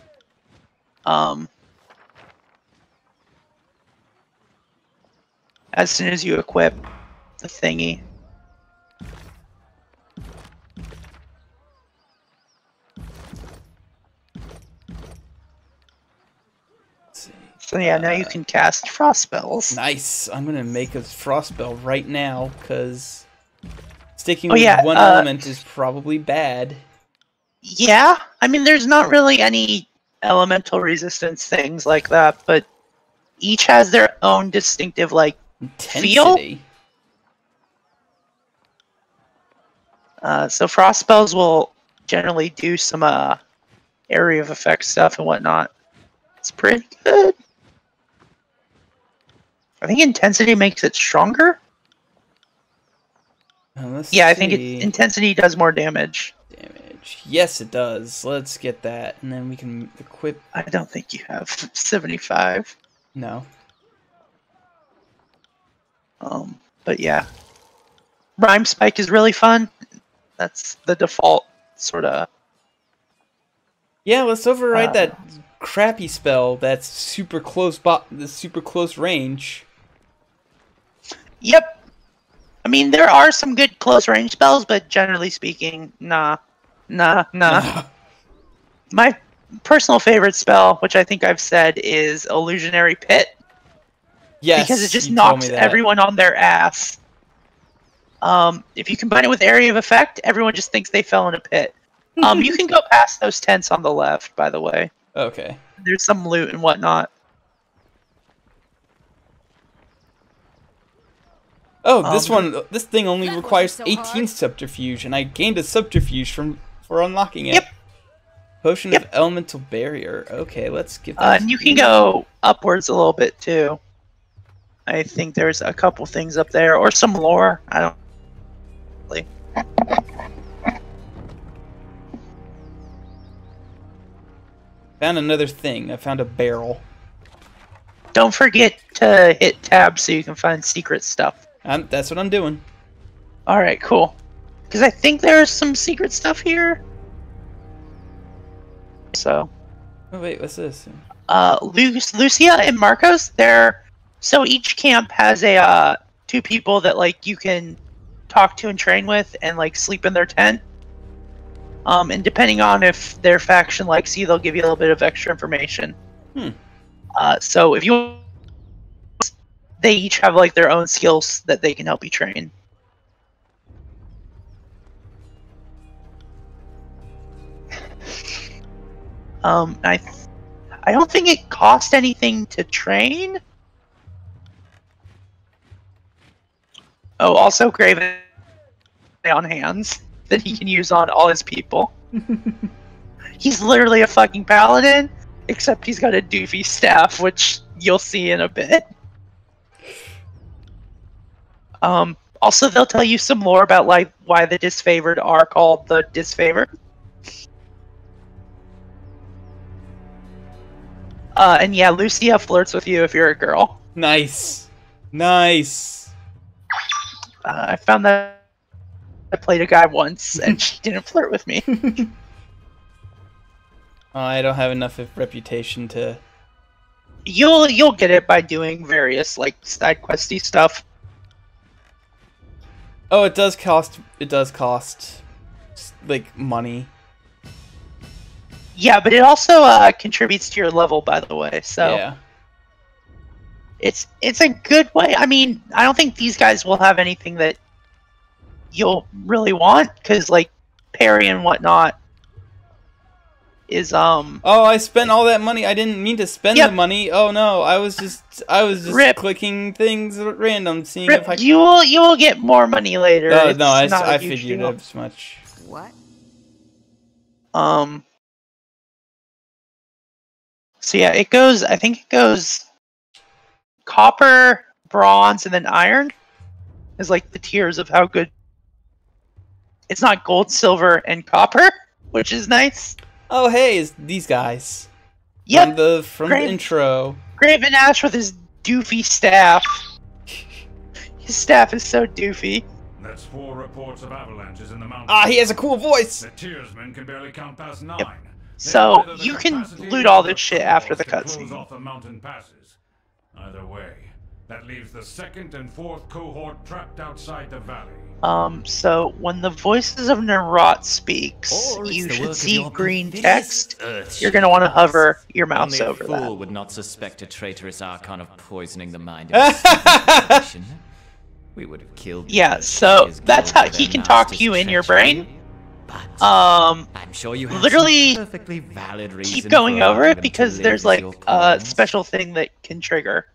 As soon as you equip the thingy. So yeah, now you can cast frost spells. Nice. I'm gonna make a frost spell right now because sticking with one element is probably bad. Yeah, I mean, there's not really any elemental resistance things like that, but each has their own distinctive like intensity. Feel. So frost spells will generally do some area of effect stuff and whatnot. It's pretty good. I think intensity makes it stronger. Yeah, I think intensity does more damage. Yes, it does. Let's get that, and then we can equip. I don't think you have 75. No. But yeah, Rhyme Spike is really fun. That's the default sort of. Yeah, let's override that crappy spell. That's super close. The super close range. Yep. I mean, there are some good close range spells, but generally speaking, nah. My personal favorite spell, which I think I've said, is Illusionary Pit. Yes, because it just knocks everyone on their ass. If you combine it with Area of Effect, everyone just thinks they fell in a pit. You can go past those tents on the left, by the way. Okay. There's some loot and whatnot. Oh, this thing only requires 18 subterfuge, and I gained a subterfuge for unlocking it. Yep. Potion of Elemental Barrier. Okay, let's give that. And you can go upwards a little bit too. I think there's a couple things up there, or some lore. I don't really. Found another thing. I found a barrel. Don't forget to hit tab so you can find secret stuff. That's what I'm doing. Alright, cool. Because I think there's some secret stuff here. So. Oh, wait, what's this? Lucia and Marcos, so each camp has two people that like you can talk to and train with and like sleep in their tent. And depending on if their faction likes you, they'll give you a little bit of extra information. So if you, they each have like their own skills that they can help you train. I don't think it cost anything to train. Oh, also Graven on hands that he can use on all his people. He's literally a fucking paladin, except he's got a doofy staff, which you'll see in a bit. Also, they'll tell you some lore about like why the disfavored are called the disfavored. And yeah, Lucia flirts with you if you're a girl. Nice. Nice. I found that I played a guy once and she didn't flirt with me. I don't have enough of reputation to You'll get it by doing various like side questy stuff. Oh, it does cost. It does cost, like, money. Yeah, but it also contributes to your level, by the way. So yeah, it's a good way. I mean, I don't think these guys will have anything that you'll really want, because like parry and whatnot is Oh, I spent all that money. I didn't mean to spend the money. Oh no, I was just clicking things at random, seeing if I. You will get more money later. Oh no, I figured as much. What? So yeah, it goes. I think it goes copper, bronze, and then iron is like the tiers of how good. It's not gold, silver, and copper, which is nice. Oh hey, it's these guys. Yep. From the intro. Graven Ash with his doofy staff. His staff is so doofy. That's 4 reports of avalanches in the mountains. Ah, he has a cool voice. The Tearsmen can barely count past 9. Yep. So you can loot all this shit after the cutscene. Off the mountain passes. Either way, that leaves the 2nd and 4th cohort trapped outside the valley. So when the voices of Narot speaks, you should see green text. You're gonna want to hover your mouse over that. Only a fool would not suspect a traitorous Archon of poisoning the mind of a civilization. We would have killed. Yeah, so that's how he can talk to you in your brain. I'm sure you have literally perfectly valid reason keep going over it because there's like a special thing that can trigger.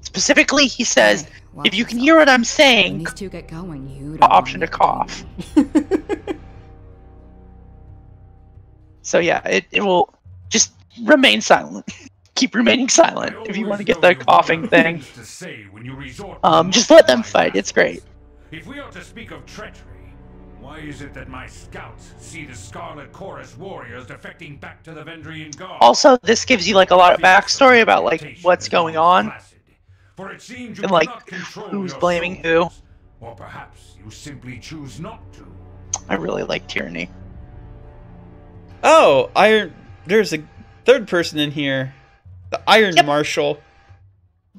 Specifically, he says, if you can hear what I'm saying, these two get going, you option to cough. So yeah, it will just remain silent. Keep remaining silent if you want to get the coughing thing. Just let them fight. It's great. If we are to speak of treachery, why is it that my scouts see the Scarlet Chorus warriors defecting back to the Vendrian Guard? Also, this gives you like a lot of backstory about like what's going on. For it seems you And like control who's your blaming souls. who. Or perhaps you simply choose not to. I really like Tyranny. Oh, there's a third person in here. The Iron Marshal.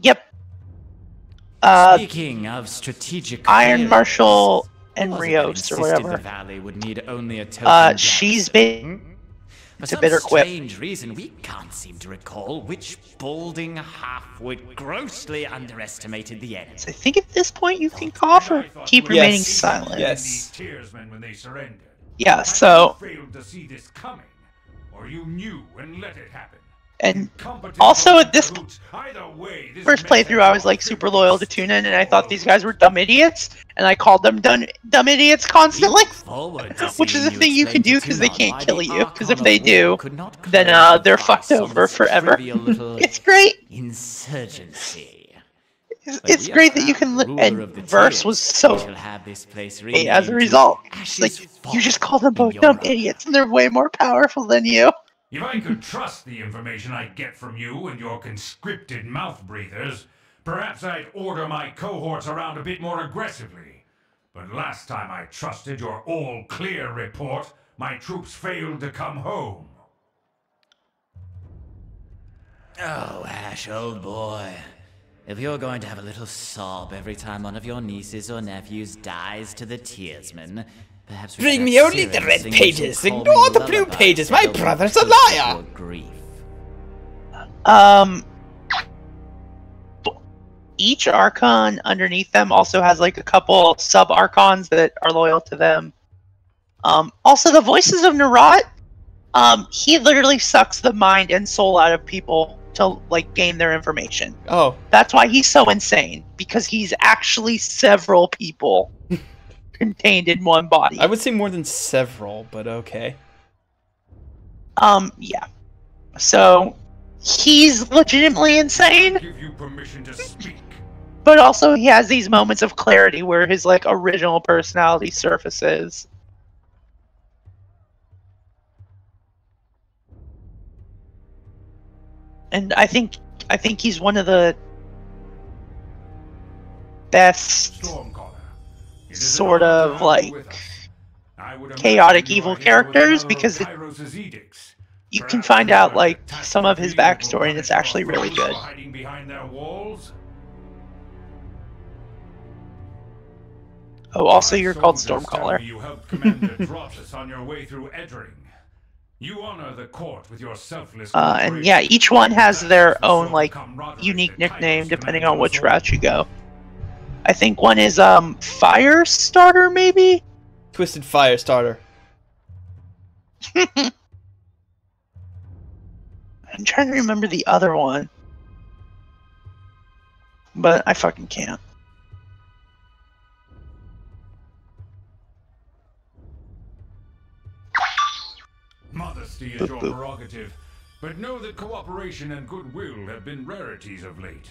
Yep. Speaking of strategic Iron Marshal and Rios or whatever. The valley would need only a token she's been For a bitter some quip. strange reason, we can't seem to recall which balding halfwit grossly underestimated the enemy. So I think at this point you can cough or keep remaining silent. Yes. Tearsmen when they surrendered. Yeah, so You failed to see this coming, or you knew and let it happen. and also at this first playthrough I was like super loyal to Tuna and I thought these guys were dumb idiots and I called them dumb idiots constantly. Which is a thing you can do because they can't kill you, because if they do, then they're fucked over forever. It's great. Insurgency. It's great that you can and Verse was so great as a result. It's like you just call them both dumb idiots and they're way more powerful than you. If I could trust the information I get from you and your conscripted mouth breathers, perhaps I'd order my cohorts around a bit more aggressively. But last time I trusted your all-clear report, my troops failed to come home. Oh, Ash, old boy. If you're going to have a little sob every time one of your nieces or nephews dies to the Tearsmen, perhaps bring me only the red pages. Ignore the blue pages. My brother's a liar. Each Archon underneath them also has like a couple sub-Archons that are loyal to them. Also, the voices of Narot, he literally sucks the mind and soul out of people to like gain their information. Oh. That's why he's so insane, because he's actually several people contained in one body. I would say more than several, but okay. Yeah. So, he's legitimately insane. Give you permission to speak. But also he has these moments of clarity where his like original personality surfaces. And I think he's one of the best sort of like chaotic evil characters because you can find out like some of his backstory, and it's actually really good. Hiding behind their walls? Oh, also you're called Stormcaller. You helped Commander Dropsus on your way through Edring. You honor the court with your selfless and yeah, each one has their own like unique nickname depending on which route you go. I think one is Firestarter, maybe? Twisted Firestarter. I'm trying to remember the other one. But I fucking can't. Modesty is your prerogative, but know that cooperation and goodwill have been rarities of late.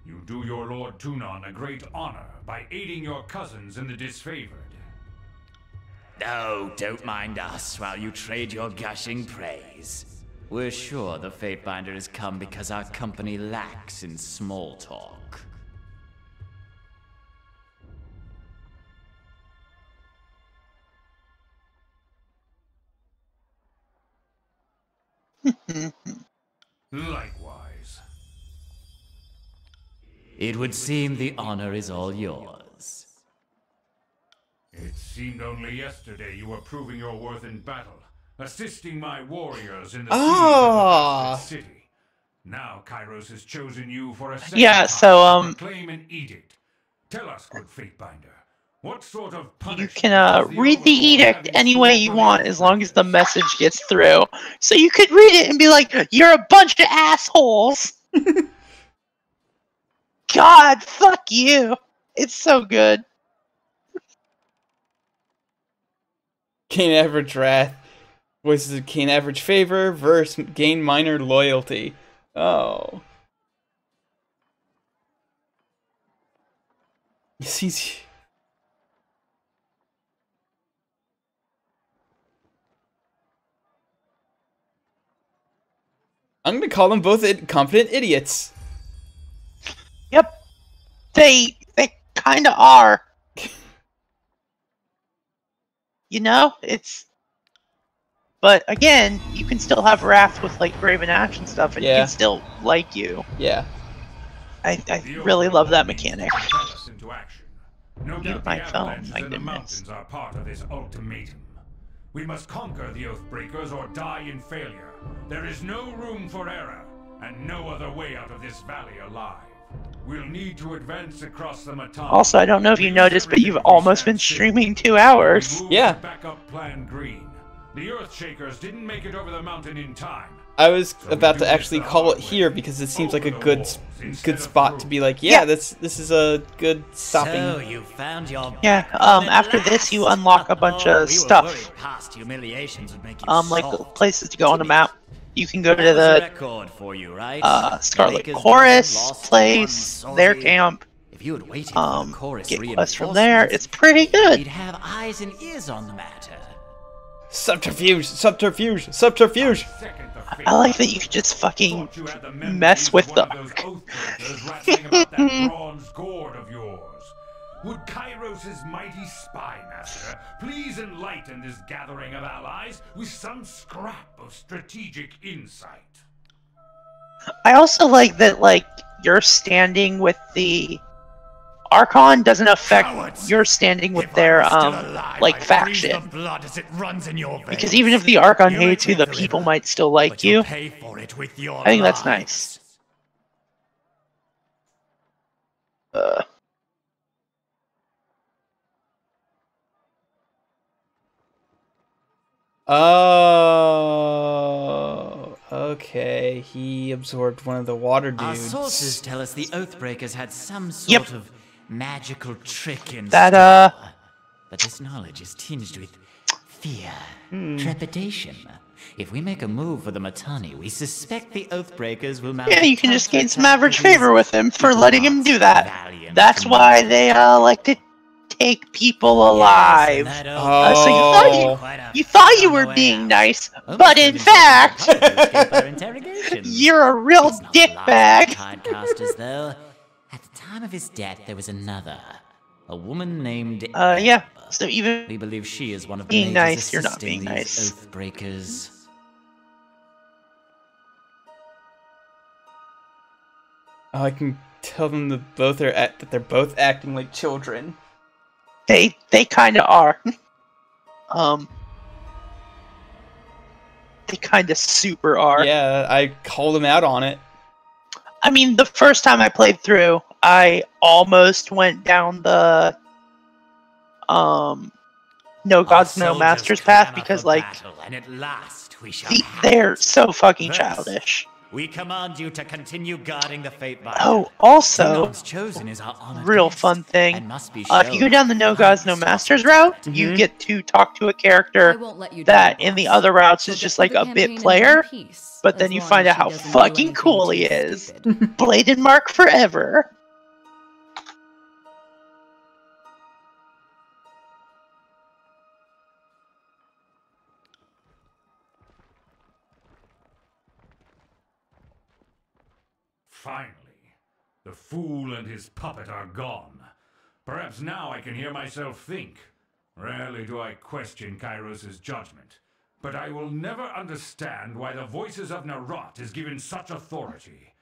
You do your Lord Tunon a great honor by aiding your cousins in the disfavored. Oh, don't mind us while you trade your gushing praise. We're sure the Fatebinder has come because our company lacks in small talk. Likewise. It would seem the honor is all yours. It seemed only yesterday you were proving your worth in battle, assisting my warriors in the siege of the city. Now Kairos has chosen you for a second time to proclaim an edict. Tell us, good Fatebinder, what sort of punishment you can read the edict any way you want as long as the message gets through. So you could read it and be like, "You're a bunch of assholes." God, fuck you. It's so good. Gain average wrath. Voices of gain average favor versus gain minor loyalty. Oh. He's... I'm gonna call them both competent idiots. Yep. They kind of are. You know, it's... But again, you can still have wrath with like Graven Ash and stuff, and he can still like you. Yeah. I really love that mechanic. No doubt the avalanches in the mountains are part of this ultimatum. We must conquer the Oathbreakers or die in failure. There is no room for error, and no other way out of this valley alive. We'll need to advance across the Matani. Also, I don't know if you noticed, but you've almost been streaming 2 hours. Yeah. Backup plan green. The Earthshakers didn't make it over the mountain in time. I was about to actually call it here because it seems like a good spot to be like, yeah, this is a good stopping. So you found your after this you unlock a bunch of stuff. Like places to go on the map. You can go to the Scarlet Chorus place, their camp. If you had waited for the chorus get quests from there. It's pretty good. You'd have eyes and ears on the matter. Subterfuge, subterfuge, subterfuge. I like that you could just fucking mess with them. Would Kairos' mighty spy master please enlighten this gathering of allies with some scrap of strategic insight? I also like that, like, your standing with the Archon doesn't affect your standing with their, like, faction. Because even if the Archon hates you, the people might still like you. I think that's nice. Oh, okay. He absorbed one of the water dudes. Our sources tell us the Oathbreakers had some sort of magical trick in that, store. But this knowledge is tinged with fear, trepidation. If we make a move for the Matani, we suspect the Oathbreakers will mount. Yeah, you can just gain some average favor with him for letting him do that. That's why they like to take people alive. So you thought you were being nice, but in fact, you're a real dickbag. Podcasters, though. At the time of his death, there was another, a woman named. Yeah. So even we believe she is one of the being nice, you're not being nice. Oathbreakers. Oh, I can tell them that that they're both acting like children. They kind of are. They kind of super are. Yeah, I called them out on it. I mean, the first time I played through, I almost went down the no gods, no masters path because, like, and at last we shall they're so fucking childish. We command you to continue guarding the fate by. Oh, also, chosen is our real fun thing. If you go down the no gods, no masters route, you get to talk to a character that in the other routes is just like a bit player, but then you find out how fucking cool he is. Blade and Mark forever. Finally, the fool and his puppet are gone. Perhaps now I can hear myself think. Rarely do I question Kairos' judgment, but I will never understand why the voices of Narot is given such authority.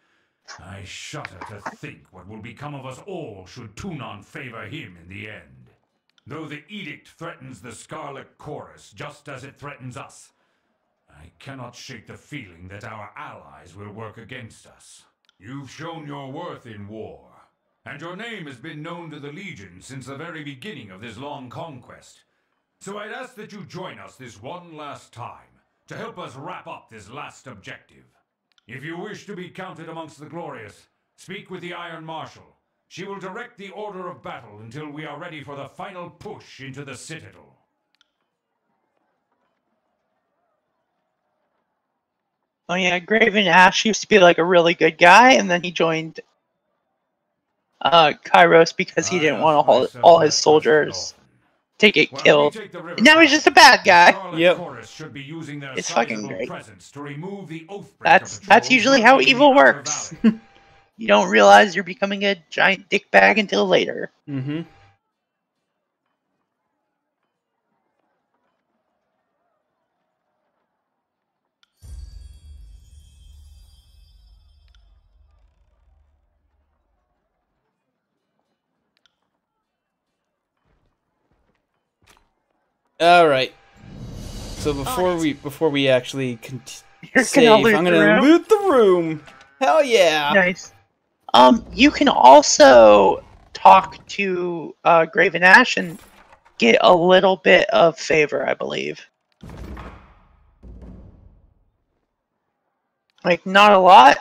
I shudder to think what will become of us all should Tunon favor him in the end. Though the edict threatens the Scarlet Chorus just as it threatens us, I cannot shake the feeling that our allies will work against us. You've shown your worth in war, and your name has been known to the Legion since the very beginning of this long conquest. So I'd ask that you join us this one last time, to help us wrap up this last objective. If you wish to be counted amongst the glorious, speak with the Iron Marshal. She will direct the order of battle until we are ready for the final push into the Citadel. Oh yeah, Graven Ash used to be like a really good guy, and then he joined Kairos because he didn't want all his soldiers to get killed. And now he's just a bad guy. Yep. It's fucking great. That's usually how evil works. You don't realize you're becoming a giant dickbag until later. Mm-hmm. All right. So before we actually save, I'm gonna loot the room. Hell yeah! Nice. You can also talk to Graven Ash and get a little bit of favor, I believe. Like, not a lot,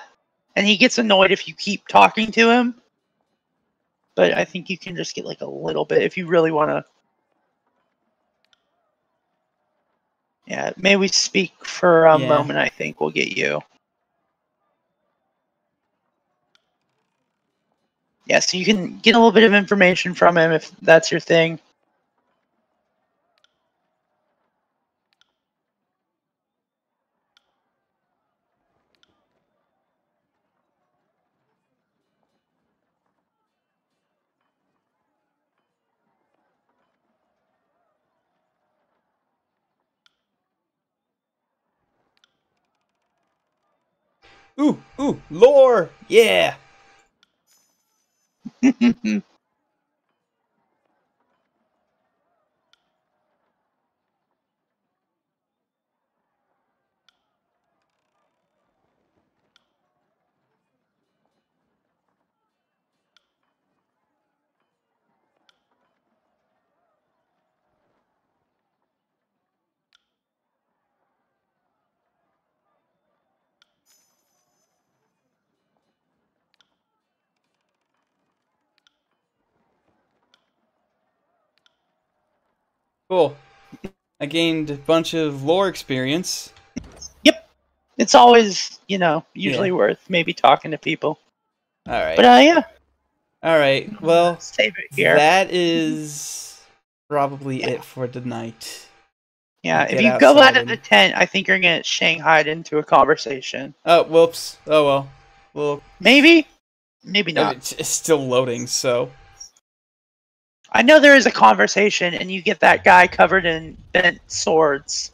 and he gets annoyed if you keep talking to him. But I think you can just get like a little bit if you really want to. Yeah, may we speak for a moment, I think we'll get you. Yeah, so you can get a little bit of information from him if that's your thing. Ooh, lore! Yeah! Cool. I gained a bunch of lore experience. Yep. It's always, usually worth maybe talking to people. Alright. But, yeah. Alright, well, save it here. That is probably it for tonight. Yeah, if you go out of the tent, I think you're going to get shanghaied into a conversation. Oh, whoops. Oh, well. Well, maybe not. It's still loading, so... I know there is a conversation, and you get that guy covered in bent swords.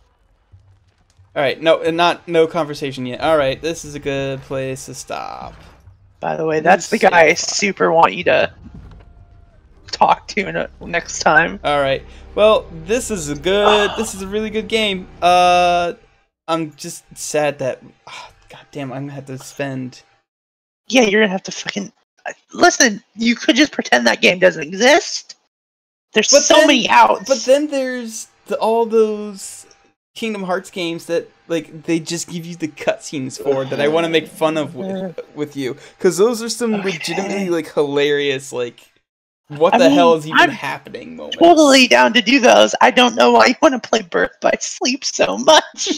Alright, no conversation yet. Alright, this is a good place to stop. By the way, that's the guy I super want you to talk to next time. All right. Well, this is a really good game. I'm just sad that, god damn, I'm gonna have to spend. Yeah, you're gonna have to fucking listen. You could just pretend that game doesn't exist. There's many outs. But then there's all those Kingdom Hearts games that like they just give you the cutscenes for that I want to make fun of with you, because those are some legitimately like hilarious like. What the hell is even happening moments. Totally down to do those. I don't know why you want to play Birth by Sleep so much.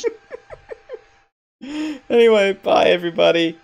Anyway, bye everybody.